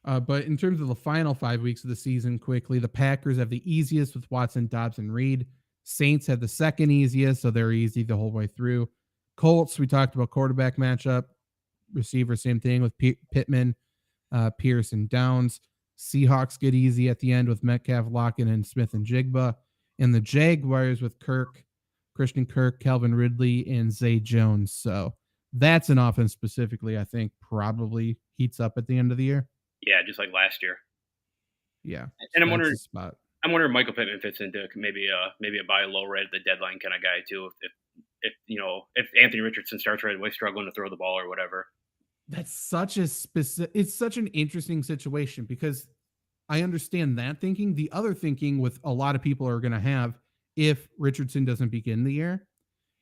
But in terms of the final 5 weeks of the season, quickly, the Packers have the easiest with Watson, Dobbs, and Reed. Saints have the second easiest, so they're easy the whole way through. Colts, we talked about quarterback matchup. Receiver, same thing with Pittman, Pierce, and Downs. Seahawks get easy at the end with Metcalf, Lockett, and Smith and Jigba. And the Jaguars with Christian Kirk, Calvin Ridley, and Zay Jones. So that's an offense specifically, I think, probably heats up at the end of the year. Yeah, just like last year. Yeah. And I'm wondering if Michael Pittman fits into maybe a buy low right at the deadline kind of guy too. If Anthony Richardson starts right away struggling to throw the ball or whatever. That's it's such an interesting situation because I understand that thinking. The other thinking with a lot of people are going to have, if Richardson doesn't begin the year,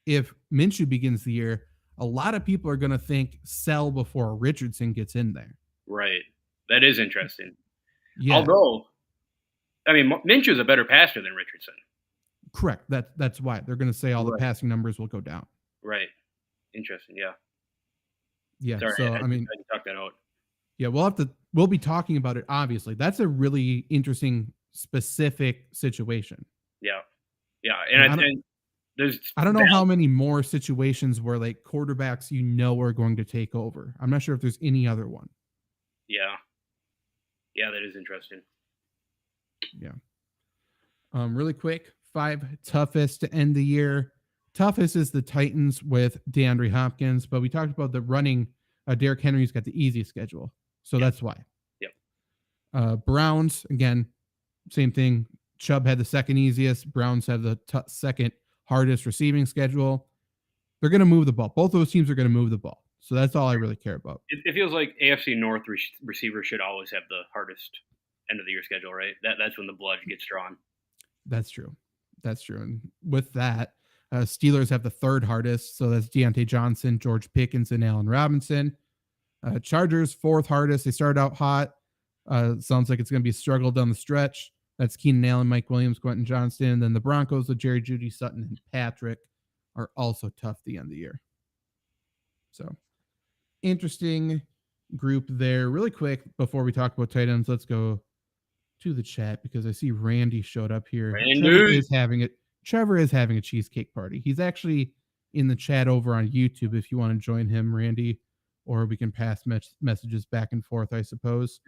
if Minshew begins the year, a lot of people are going to think sell before Richardson gets in there. Right. That is interesting. Yeah. Although, Minshew is a better passer than Richardson. Correct. That's why they're going to say all the passing numbers will go down. Right. Interesting. Yeah. Yeah. Sorry, so I talked that out. Yeah, we'll be talking about it. Obviously, that's a really interesting, specific situation. Yeah. Yeah, and I don't know how many more situations where like quarterbacks are going to take over. I'm not sure if there's any other one. Yeah. Yeah, that is interesting. Yeah. Really quick, 5 toughest to end the year. Toughest is the Titans with DeAndre Hopkins, but we talked about the running. Derrick Henry's got the easy schedule, so that's why. Yep. Browns, again, same thing. Chubb had the second easiest. Browns have the second hardest receiving schedule. They're going to move the ball. Both those teams are going to move the ball, so that's all I really care about. It feels like AFC North receivers should always have the hardest end of the year schedule, right? That's when the blood gets drawn. That's true. And with that, Steelers have the third hardest, so that's Deontay Johnson, George Pickens, and Allen Robinson. Chargers, 4th hardest. They started out hot. Sounds like it's going to be a struggle down the stretch. That's Keenan Allen, Mike Williams, Quentin Johnston. And then the Broncos with Jerry Jeudy, Sutton, and Patrick are also tough the end of the year. So, interesting group there. Really quick, before we talk about tight ends, let's go to the chat because I see Randy showed up here. Trevor is having a cheesecake party. He's actually in the chat over on YouTube if you want to join him, Randy, or we can pass messages back and forth, I suppose.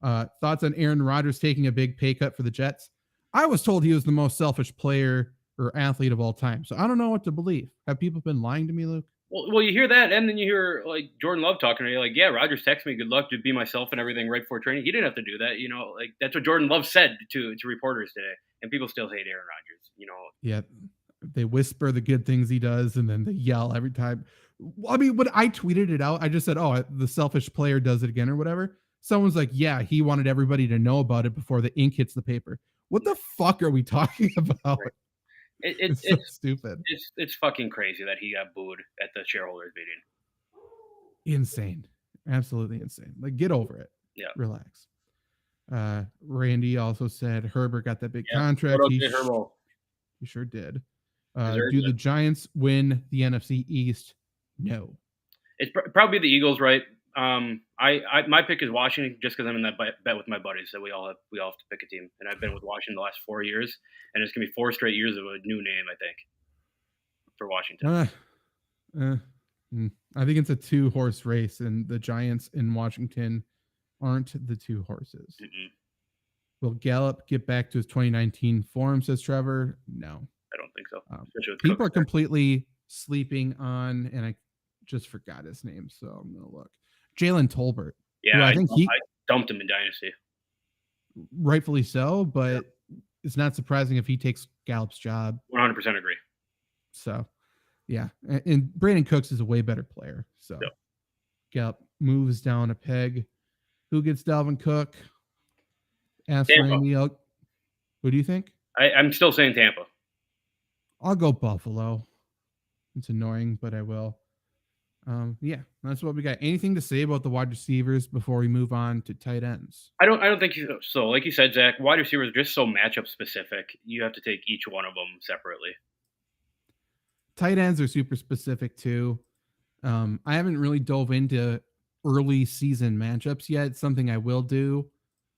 Thoughts on Aaron Rodgers taking a big pay cut for the Jets? I was told he was the most selfish player or athlete of all time, so I don't know what to believe. Have people been lying to me, Luke? Well, you hear that, and then you hear like Jordan Love talking to you, like, "Yeah, Rodgers texted me, good luck to be myself and everything right before training." He didn't have to do that, like that's what Jordan Love said to reporters today, and people still hate Aaron Rodgers, Yeah, they whisper the good things he does, and then they yell every time. I mean, when I tweeted it out, I just said, "Oh, the selfish player does it again," or whatever. someone's like, yeah, he wanted everybody to know about it before the ink hits the paper. What the fuck are we talking about? Right. It's so stupid. It's fucking crazy that he got booed at the shareholders meeting. Insane. Absolutely insane. Like, get over it. Yeah. Relax. Randy also said Herbert got that big Yeah. contract. He sure did. Do the Giants win the NFC East? No. It's probably the Eagles, right? My pick is Washington just because I'm in that bet with my buddies. So we all have to pick a team, and I've been with Washington the last 4 years, and it's gonna be 4 straight years of a new name, I think, for Washington. I think it's a 2-horse race, and the Giants in Washington aren't the 2 horses. Mm-mm. Will Gallup get back to his 2019 form, says Trevor? No. I don't think so. People are completely sleeping on, and I just forgot his name, so I'm going to look. Jalen Tolbert. Yeah, I dumped him in Dynasty. Rightfully so, but it's not surprising if he takes Gallup's job. 100% agree. So, yeah. And Brandon Cooks is a way better player. So, Gallup moves down a peg. Who gets Dalvin Cook? Ask Randy. Who do you think? I'm still saying Tampa. I'll go Buffalo. It's annoying, but I will. Yeah, that's what we got. Anything to say about the wide receivers before we move on to tight ends? I don't think so. Like you said, Zach, wide receivers are just so matchup specific. You have to take each one of them separately. Tight ends are super specific too. I haven't really dove into early season matchups yet. It's something I will do.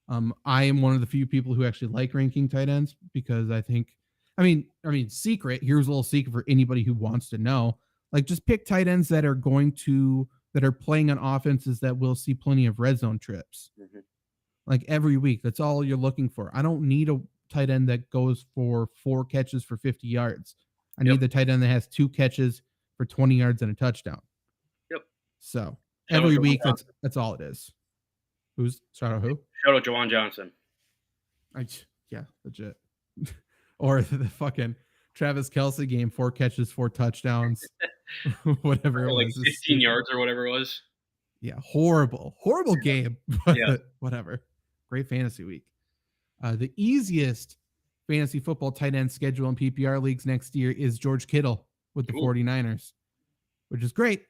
I am one of the few people who actually like ranking tight ends because I think, secret, here's a little secret for anybody who wants to know. Like, just pick tight ends that are playing on offenses that will see plenty of red zone trips. Mm-hmm. Like every week. That's all you're looking for. I don't need a tight end that goes for 4 catches for 50 yards. I need the tight end that has 2 catches for 20 yards and a touchdown. Yep. So every week, that's all it is. Shout out who? Shout out Jawan Johnson. Yeah, legit. Or the fucking Travis Kelce game, 4 catches, 4 touchdowns, whatever it was. 15 yards or whatever it was. Yeah, horrible game. But whatever. Great fantasy week. The easiest fantasy football tight end schedule in PPR leagues next year is George Kittle with the 49ers, which is great.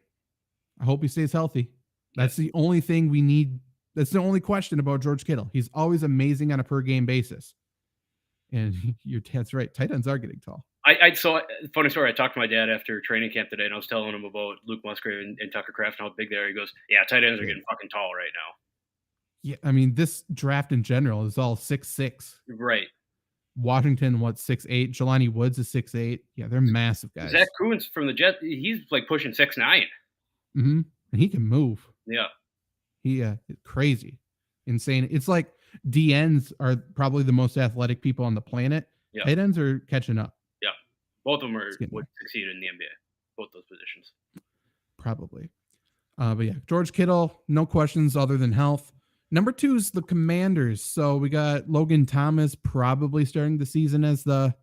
I hope he stays healthy. That's the only thing we need. That's the only question about George Kittle. He's always amazing on a per game basis. And that's right. Tight ends are getting tall. I saw funny story. I talked to my dad after training camp today, and I was telling him about Luke Musgrave and Tucker Kraft and how big they are. He goes, "Yeah, tight ends are getting fucking tall right now." Yeah, this draft in general is all 6'6". Right. Washington, 6'8". Jelani Woods is 6'8". Yeah, they're massive guys. Zach Kuhns from the Jets, he's like pushing 6'9". Mm-hmm. And he can move. Yeah. Crazy, insane. It's like DNs are probably the most athletic people on the planet. Yeah. Tight ends are catching up. Yeah, both of them would succeed in the NBA. Both those positions. Probably. But yeah, George Kittle, no questions other than health. Number 2 is the Commanders. So we got Logan Thomas probably starting the season as the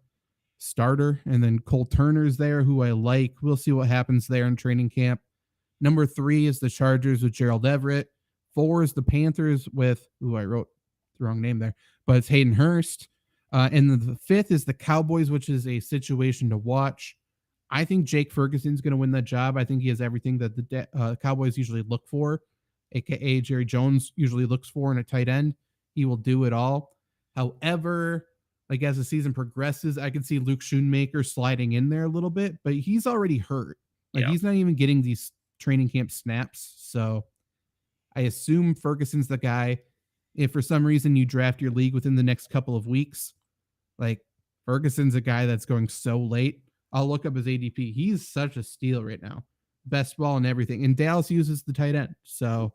starter, and then Cole Turner's there, who I like. We'll see what happens there in training camp. Number 3 is the Chargers with Gerald Everett. 4 is the Panthers with, I wrote the wrong name there, but it's Hayden Hurst. And the 5th is the Cowboys, which is a situation to watch. I think Jake Ferguson's going to win that job. I think he has everything that the Cowboys usually look for, aka Jerry Jones usually looks for in a tight end. He will do it all. However, like as the season progresses, I can see Luke Schoonmaker sliding in there a little bit, but he's already hurt. He's not even getting these training camp snaps. So I assume Ferguson's the guy. If for some reason you draft your league within the next couple of weeks, like Ferguson's a guy that's going so late, I'll look up his ADP. He's such a steal right now. Best ball and everything. And Dallas uses the tight end. So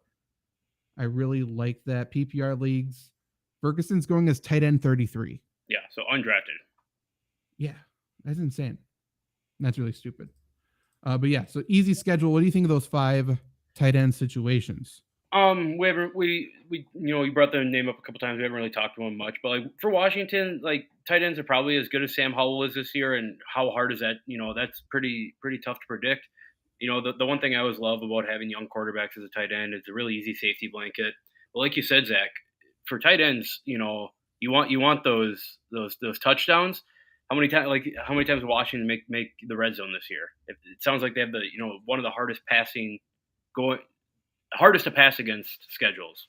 I really like that. PPR leagues. Ferguson's going as tight end 33. Yeah, so undrafted. Yeah, that's insane. That's really stupid. But yeah, so easy schedule. What do you think of those 5 tight end situations? We you brought the name up a couple times. We haven't really talked to him much, but like for Washington, like tight ends are probably as good as Sam Howell is this year. And how hard is that? That's pretty tough to predict. The one thing I always love about having young quarterbacks as a tight end is a really easy safety blanket. Well, like you said, Zach, for tight ends, you want those touchdowns. How many times Washington make the red zone this year? It sounds like they have one of the hardest to pass against schedules.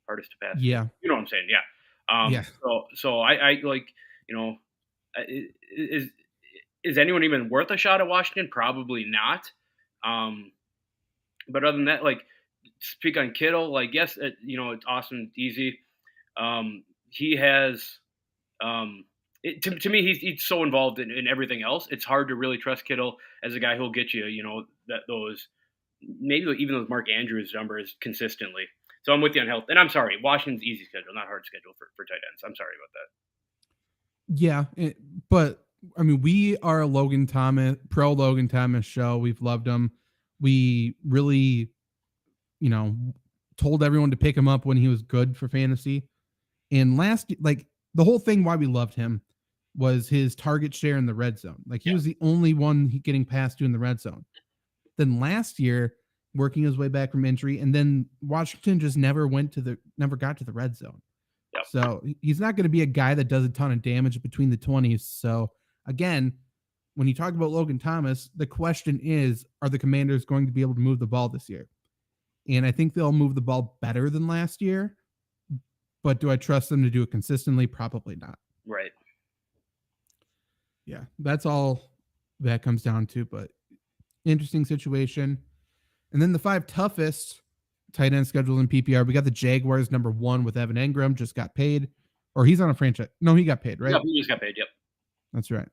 Hardest to pass. Yeah. You know what I'm saying? Yeah. Yeah. So I like, is anyone even worth a shot at Washington? Probably not. But other than that, like, speak on Kittle, like, yes, it's awesome, it's easy. He has, to me, he's so involved in everything else. It's hard to really trust Kittle as a guy who'll get you, maybe even those Mark Andrews numbers consistently. So I'm with you on health. And I'm sorry, Washington's easy schedule, not hard schedule for tight ends. I'm sorry about that. Yeah. But I mean, we are a Logan Thomas show. We've loved him. We really, told everyone to pick him up when he was good for fantasy. And the whole thing why we loved him was his target share in the red zone. Like, he was the only one getting passed to in the red zone. Then last year, working his way back from injury, and then Washington just never got to the red zone. Yep. So he's not going to be a guy that does a ton of damage between the 20s. So again, when you talk about Logan Thomas, the question is, are the Commanders going to be able to move the ball this year? And I think they'll move the ball better than last year. But do I trust them to do it consistently? Probably not. Right. Yeah, that's all that comes down to. But interesting situation. And then the 5 toughest tight end schedules in PPR. We got the Jaguars number 1 with Evan Engram, just got paid. Or he's on a franchise. No, he got paid, right? Yeah, he just got paid, yep. That's right.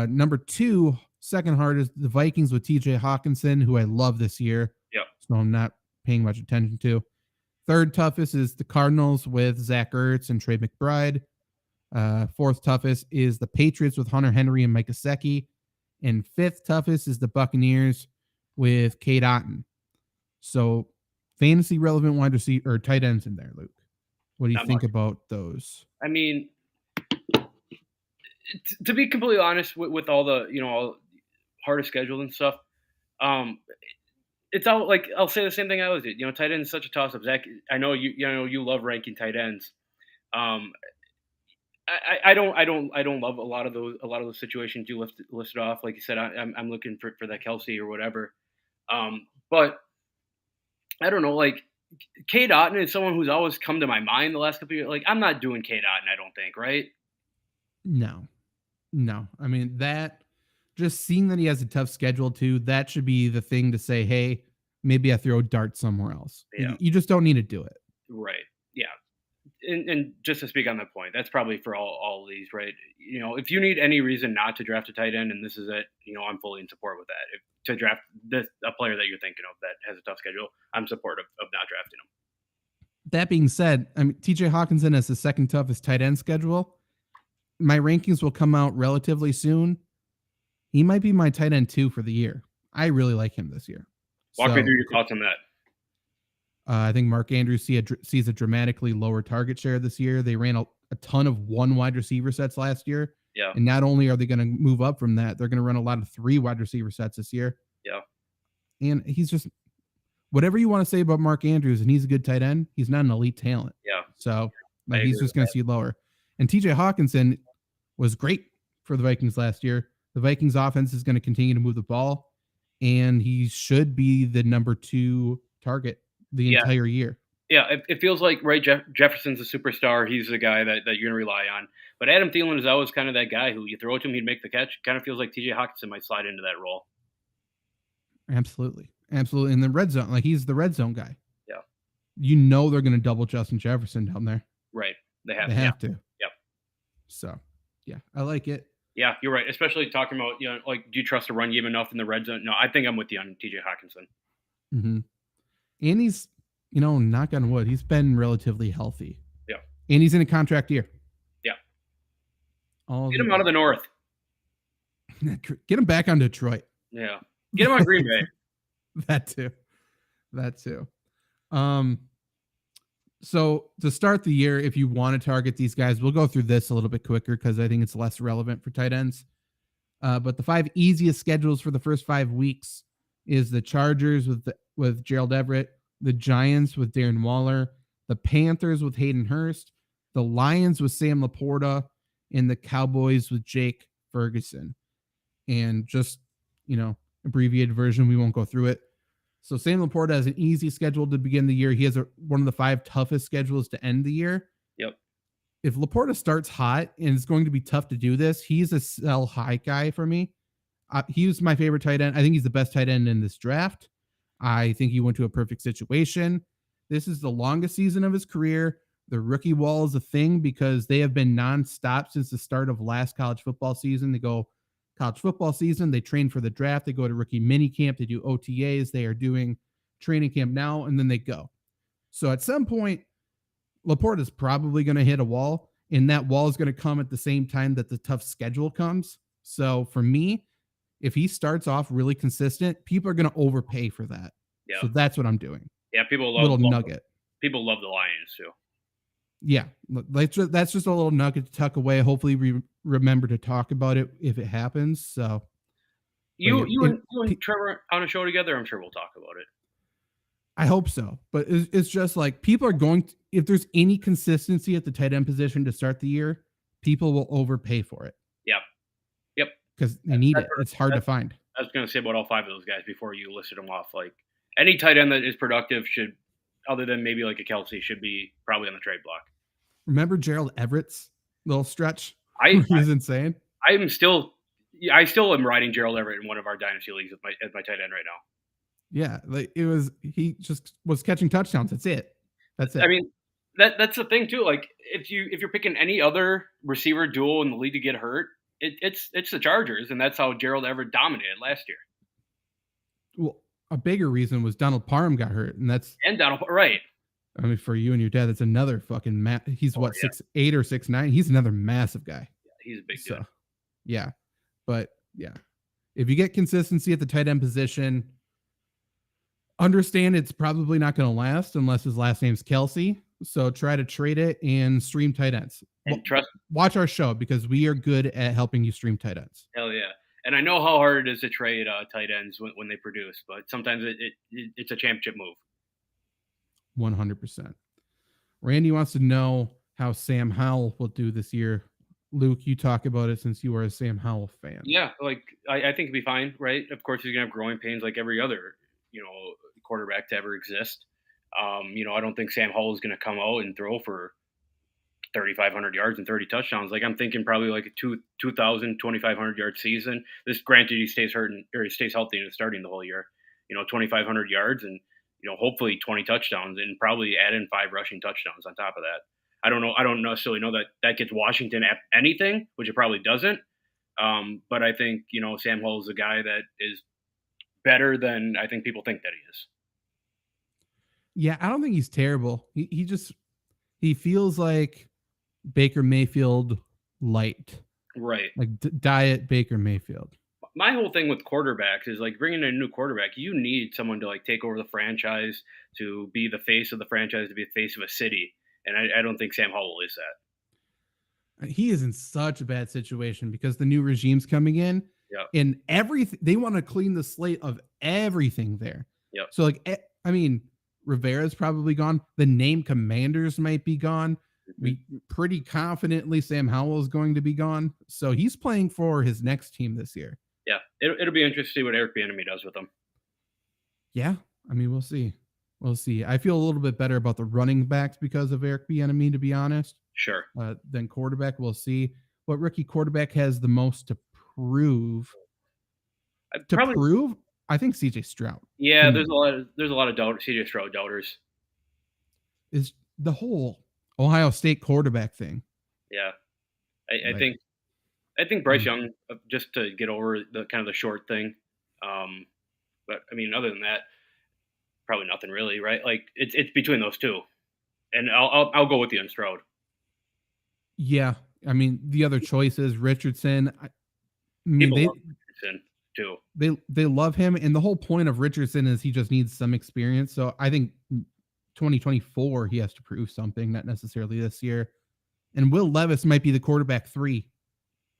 Number 2, second hardest, the Vikings with TJ Hawkinson, who I love this year. Yep. So I'm not paying much attention to. Third toughest is the Cardinals with Zach Ertz and Trey McBride. Fourth toughest is the Patriots with Hunter Henry and Mike Gesicki. And fifth toughest is the Buccaneers with Cade Otton. So fantasy relevant wide receiver or tight ends in there, Luke. What do you think about those? I mean, to be completely honest, with all the all hardest schedule and stuff, it's all like, I'll say the same thing I always did. Tight end is such a toss up. Zach, I know you love ranking tight ends. I don't love a lot of those situations you listed off. Like you said, I'm looking for that Kelsey or whatever. But I don't know, like, Cade Otton is someone who's always come to my mind the last couple of years. Like, I'm not doing Cade Otton, I don't think, right? No. I mean, that, just seeing that he has a tough schedule too, that should be the thing to say, hey, maybe I throw a dart somewhere else. Yeah. You just don't need to do it. Right. Yeah. And just to speak on that point, that's probably for all of these, right? If you need any reason not to draft a tight end, and this is it, I'm fully in support with that. If to draft a player that you're thinking of that has a tough schedule, I'm supportive of not drafting him. That being said, I mean, TJ Hawkinson has the second toughest tight end schedule. My rankings will come out relatively soon. He might be my tight end 2 for the year. I really like him this year. Walk me through your thoughts on that. I think Mark Andrews sees a dramatically lower target share this year. They ran a ton of 1 wide receiver sets last year. Yeah. And not only are they going to move up from that, they're going to run a lot of 3 wide receiver sets this year. Yeah. And he's just, whatever you want to say about Mark Andrews, and he's a good tight end, he's not an elite talent. Yeah. So he's just going to see lower. And TJ Hawkinson was great for the Vikings last year. The Vikings offense is going to continue to move the ball, and he should be the number 2 target the entire year. Yeah, it feels like, right, Jefferson's a superstar. He's the guy that you're going to rely on. But Adam Thielen is always kind of that guy who you throw it to him, he'd make the catch. Kind of feels like TJ Hawkinson might slide into that role. Absolutely. In the red zone, like, he's the red zone guy. Yeah. They're going to double Justin Jefferson down there. Right. They have to. Yep. So, yeah, I like it. Yeah, you're right. Especially talking about, like, do you trust the run game enough in the red zone? No, I think I'm with you on TJ Hawkinson. Mm-hmm. And he's, knock on wood, he's been relatively healthy. Yeah. And he's in a contract year. Yeah. Get him out of the North. Get him back on Detroit. Yeah. Get him on Green Bay. That too. So to start the year, if you want to target these guys, we'll go through this a little bit quicker because I think it's less relevant for tight ends. But the 5 easiest schedules for the first 5 weeks is the Chargers with Gerald Everett, the Giants with Darren Waller, the Panthers with Hayden Hurst, the Lions with Sam Laporta, and the Cowboys with Jake Ferguson. And just, abbreviated version, we won't go through it. So Sam Laporta has an easy schedule to begin the year. He has one of the 5 toughest schedules to end the year. Yep. If Laporta starts hot, and it's going to be tough to do this, he's a sell high guy for me. He was my favorite tight end. I think he's the best tight end in this draft. I think he went to a perfect situation. This is the longest season of his career. The rookie wall is a thing because they have been nonstop since the start of last college football season. They go college football season, they train for the draft, they go to rookie mini camp, they do OTAs, they are doing training camp now, and then they go. So at some point, Laporta is probably going to hit a wall, and that wall is going to come at the same time that the tough schedule comes. So for me, if he starts off really consistent, people are going to overpay for that. Yeah. So that's what I'm doing. Yeah, people love little nugget. People love the Lions too. Yeah, that's just a little nugget to tuck away. Hopefully, we remember to talk about it if it happens. So, you and Trevor on a show together, I'm sure we'll talk about it. I hope so, but it's just like people are going to, if there's any consistency at the tight end position to start the year, people will overpay for it. Yep. Because they need it. It's hard to find. I was going to say about all 5 of those guys before you listed them off. Like any tight end that is productive should, other than maybe like a Kelsey, should be probably on the trade block. Remember Gerald Everett's little stretch? He was insane. I still am riding Gerald Everett in one of our dynasty leagues as my tight end right now. Yeah, like he just was catching touchdowns. That's it. I mean, that's the thing too. Like if you're picking any other receiver duo in the league to get hurt, it's the Chargers, and that's how Gerald Everett dominated last year. Well, a bigger reason was Donald Parham got hurt, and Donald, right? I mean, for you and your dad, that's another fucking he's 6'8" or 6'9". He's another massive guy. Yeah, he's a big dude. Yeah, but yeah, if you get consistency at the tight end position, understand it's probably not going to last unless his last name's Kelsey. So try to trade it and stream tight ends. And watch our show because we are good at helping you stream tight ends. Hell yeah. And I know how hard it is to trade tight ends when they produce, but sometimes it's a championship move. 100%. Randy wants to know how Sam Howell will do this year. Luke, you talk about it since you are a Sam Howell fan. Yeah, like I think it'll be fine, right? Of course, he's gonna have growing pains like every other, quarterback to ever exist. I don't think Sam Howell is gonna come out and throw for 3,500 yards and 30 touchdowns. Like I'm thinking probably like a 2,000, 2,500 yard season. This granted he stays hurt or he stays healthy and starting the whole year. 2,500 yards and hopefully 20 touchdowns and probably add in 5 rushing touchdowns on top of that. I don't know. I don't necessarily know that gets Washington anything, which it probably doesn't. But I think, Sam Howell is a guy that is better than I think people think that he is. Yeah, I don't think he's terrible. He feels like Baker Mayfield light. Right. Like diet Baker Mayfield. My whole thing with quarterbacks is like bringing in a new quarterback. You need someone to like take over the franchise, to be the face of the franchise, to be the face of a city. And I don't think Sam Howell is that. He is in such a bad situation because the new regime's coming in. Yep. And everything, they want to clean the slate of everything there. Yep. So Rivera's probably gone. The name Commanders might be gone. Mm-hmm. We pretty confidently Sam Howell is going to be gone. So he's playing for his next team this year. Yeah. It'll be interesting to see what Eric Bieniemy does with him. Yeah. We'll see. We'll see. I feel a little bit better about the running backs because of Eric Bieniemy, to be honest. Sure. Than quarterback. We'll see what rookie quarterback has the most to prove. I think CJ Stroud. Yeah, there's a lot of CJ Stroud doubters. Is the whole Ohio State quarterback thing. Yeah. I think Bryce Young, just to get over the kind of the short thing. But other than that, probably nothing really, right? Like it's between those two. And I'll go with you on Stroud. Yeah. The other choice is Richardson. People love Richardson too. They love him, and the whole point of Richardson is he just needs some experience. So I think 2024 he has to prove something, not necessarily this year. And Will Levis might be the quarterback 3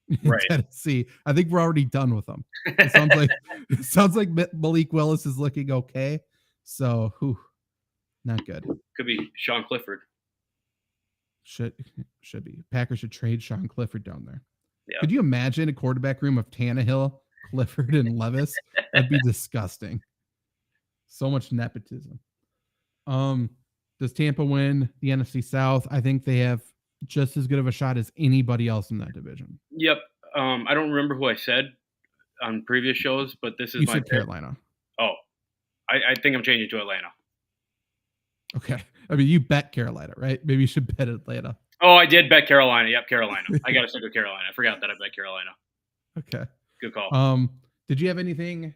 in Tennessee. I think we're already done with him. It sounds like Malik Willis is looking okay. So Not good. Could be Sean Clifford. Should be. Packers should trade Sean Clifford down there. Yeah. Could you imagine a quarterback room of Tannehill, Clifford, and Levis? That'd be disgusting. So much nepotism. Does Tampa win the NFC South? I think they have just as good of a shot as anybody else in that division. Yep. I don't remember who I said on previous shows, but this is You my said pick. Carolina. Oh, I think I'm changing to Atlanta. Okay. I mean, you bet Carolina, right? Maybe you should bet Atlanta. Oh, I did bet Carolina. Yep, Carolina. I got to stick with Carolina. I forgot that I bet Carolina. Okay. Good call. Did you have anything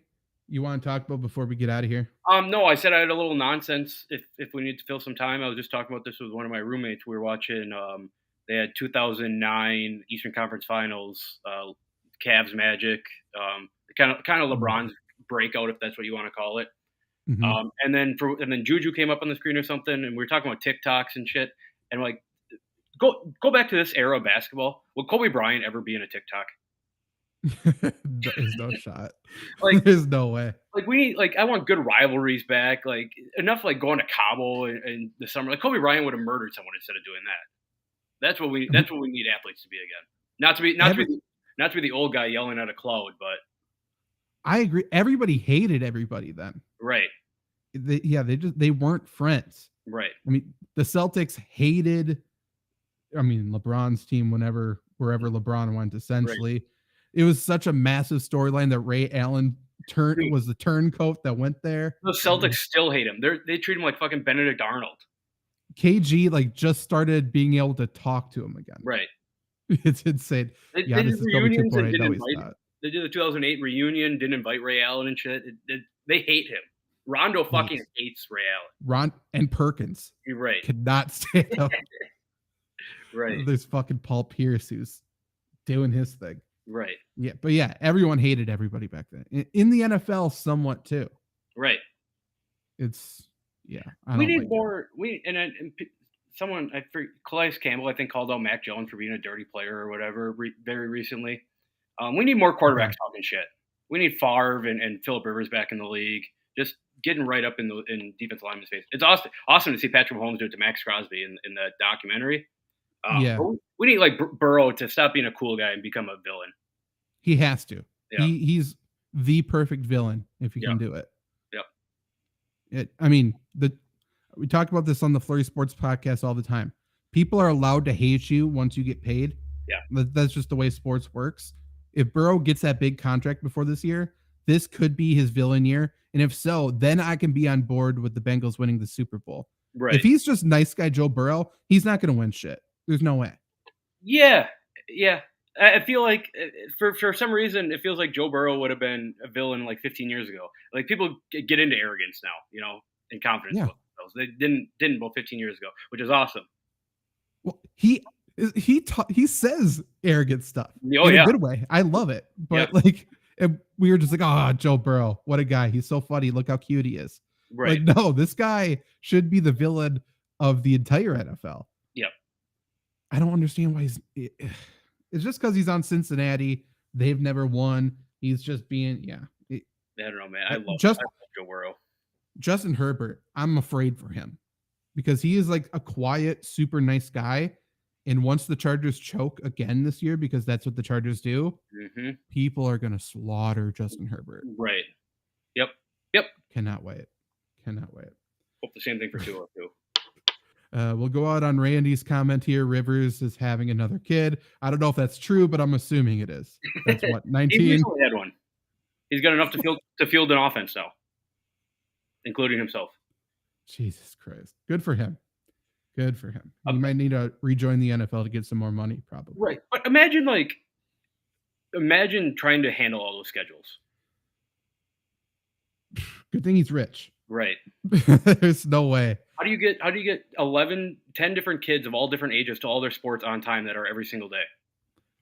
you want to talk about before we get out of here? No, I said I had a little nonsense. If we need to fill some time, I was just talking about this with one of my roommates. We were watching. They had 2009 Eastern Conference Finals, Cavs Magic, kind of LeBron's breakout, if that's what you want to call it. Mm-hmm. And then Juju came up on the screen or something, and we were talking about TikToks and shit. And like, go back to this era of basketball. Will Kobe Bryant ever be in a TikTok? There's no shot. Like, there's no way. Like we need, I want good rivalries back. Like enough, going to Cabo in the summer. Like Kobe Bryant would have murdered someone instead of doing that. That's what we need athletes to be again. Not to be the old guy yelling at a cloud, but I agree. Everybody hated everybody then. Right. They weren't friends. Right. I mean, the Celtics hated. I mean, LeBron's team wherever LeBron went, essentially. Right. It was such a massive storyline that Ray Allen was the turncoat that went there. The Celtics still hate him. They treat him like fucking Benedict Arnold. KG just started being able to talk to him again. Right. It's insane. They did reunions and didn't invite. They did the 2008 reunion. Didn't invite Ray Allen and shit. They hate him. Rondo fucking hates Ray Allen. And Perkins. You're right. Could not stand up. Right. There's fucking Paul Pierce who's doing his thing. Right. Yeah, but yeah, everyone hated everybody back then. In the NFL, somewhat too. Right. It's we need more. Someone Calais Campbell, I think, called out Mac Jones for being a dirty player or whatever very recently. We need more quarterbacks talking shit. We need Favre and Phillip Rivers back in the league, just getting right up in defense lineman's face. It's awesome to see Patrick Mahomes do it to Max Crosby in the documentary. We need Burrow to stop being a cool guy and become a villain. He has to. Yeah. He's the perfect villain if he can do it. Yep. We talk about this on the Flurry Sports podcast all the time. People are allowed to hate you once you get paid. Yeah. That's just the way sports works. If Burrow gets that big contract before this year, this could be his villain year. And if so, then I can be on board with the Bengals winning the Super Bowl. Right. If he's just nice guy Joe Burrow, he's not going to win shit. There's no way. Yeah. I feel like for some reason it feels like Joe Burrow would have been a villain 15 years ago. Like people get into arrogance now, and confidence. Yeah. They didn't about 15 years ago, which is awesome. Well, he says arrogant stuff in a good way. I love it, but we were just like, Joe Burrow, what a guy! He's so funny. Look how cute he is. Right. No, this guy should be the villain of the entire NFL. Yep. I don't understand why it's just because he's on Cincinnati. They've never won. He's just being, I don't know, man. I love Joe Burrow. Justin Herbert, I'm afraid for him because he is like a quiet, super nice guy. And once the Chargers choke again this year, because that's what the Chargers do, people are going to slaughter Justin Herbert. Right. Yep. Cannot wait. Hope the same thing for Tua too. We'll go out on Randy's comment here. Rivers is having another kid. I don't know if that's true, but I'm assuming it is. That's what, 19? He recently had one. He's got enough to field an offense now, including himself. Jesus Christ. Good for him. He might need to rejoin the NFL to get some more money, probably. Right. But imagine trying to handle all those schedules. Good thing he's rich. Right. There's no way. How do you get 10 different kids of all different ages to all their sports on time that are every single day?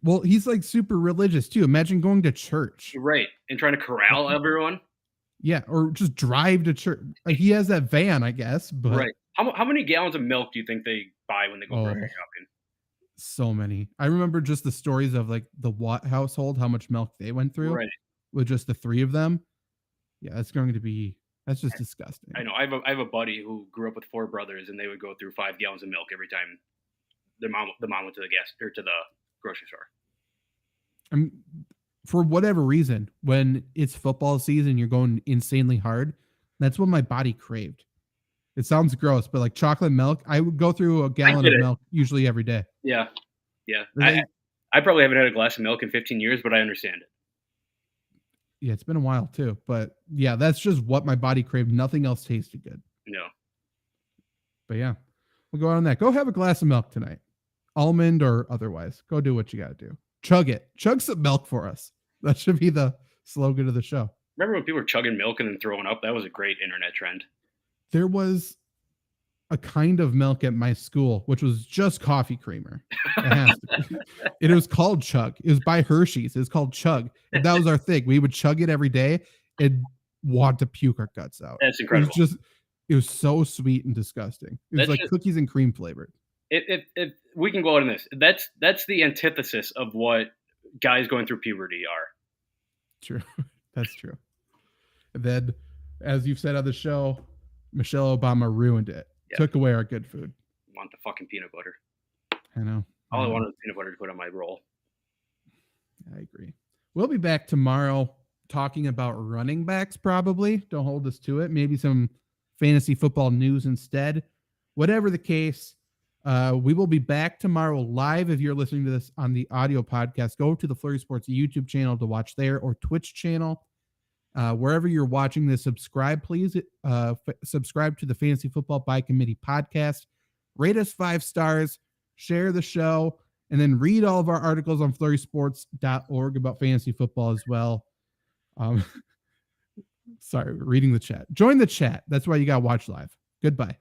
Well, he's super religious too. Imagine going to church. Right. And trying to corral everyone. Yeah. Or just drive to church. He has that van, I guess. But right. How many gallons of milk do you think they buy when they go grocery shopping? So many. I remember just the stories of the Watt household, how much milk they went through. Right. With just the three of them. Yeah, it's going to be That's just disgusting. I know. I have a buddy who grew up with 4 brothers, and they would go through 5 gallons of milk every time the mom went to the to the grocery store. For whatever reason, when it's football season, you're going insanely hard. That's what my body craved. It sounds gross, but like chocolate milk, I would go through a gallon of milk usually every day. Yeah. I probably haven't had a glass of milk in 15 years, but I understand it. Yeah, it's been a while too. But yeah, that's just what my body craved. Nothing else tasted good. No. But yeah, we'll go on that. Go have a glass of milk tonight. Almond or otherwise. Go do what you got to do. Chug it. Chug some milk for us. That should be the slogan of the show. Remember when people were chugging milk and then throwing up? That was a great internet trend. There was a kind of milk at my school, which was just coffee creamer. It was called Chug. It was by Hershey's. It was called Chug. And that was our thing. We would chug it every day and want to puke our guts out. That's incredible. It was so sweet and disgusting. It was like cookies and cream flavored. If we can go out on this, that's the antithesis of what guys going through puberty are. True. That's true. And then, as you've said on the show, Michelle Obama ruined it. Yeah. Took away our good food. I want the fucking peanut butter. I know. All I wanted was peanut butter to put on my roll. I agree. We'll be back tomorrow talking about running backs, probably. Don't hold us to it. Maybe some fantasy football news instead. Whatever the case, we will be back tomorrow live. If you're listening to this on the audio podcast, go to the Flurry Sports YouTube channel to watch there, or Twitch channel. Wherever you're watching this, subscribe, please. Subscribe to the Fantasy Football by Committee podcast. Rate us 5 stars, share the show, and then read all of our articles on flurrysports.org about fantasy football as well. Sorry, reading the chat. Join the chat. That's why you got to watch live. Goodbye.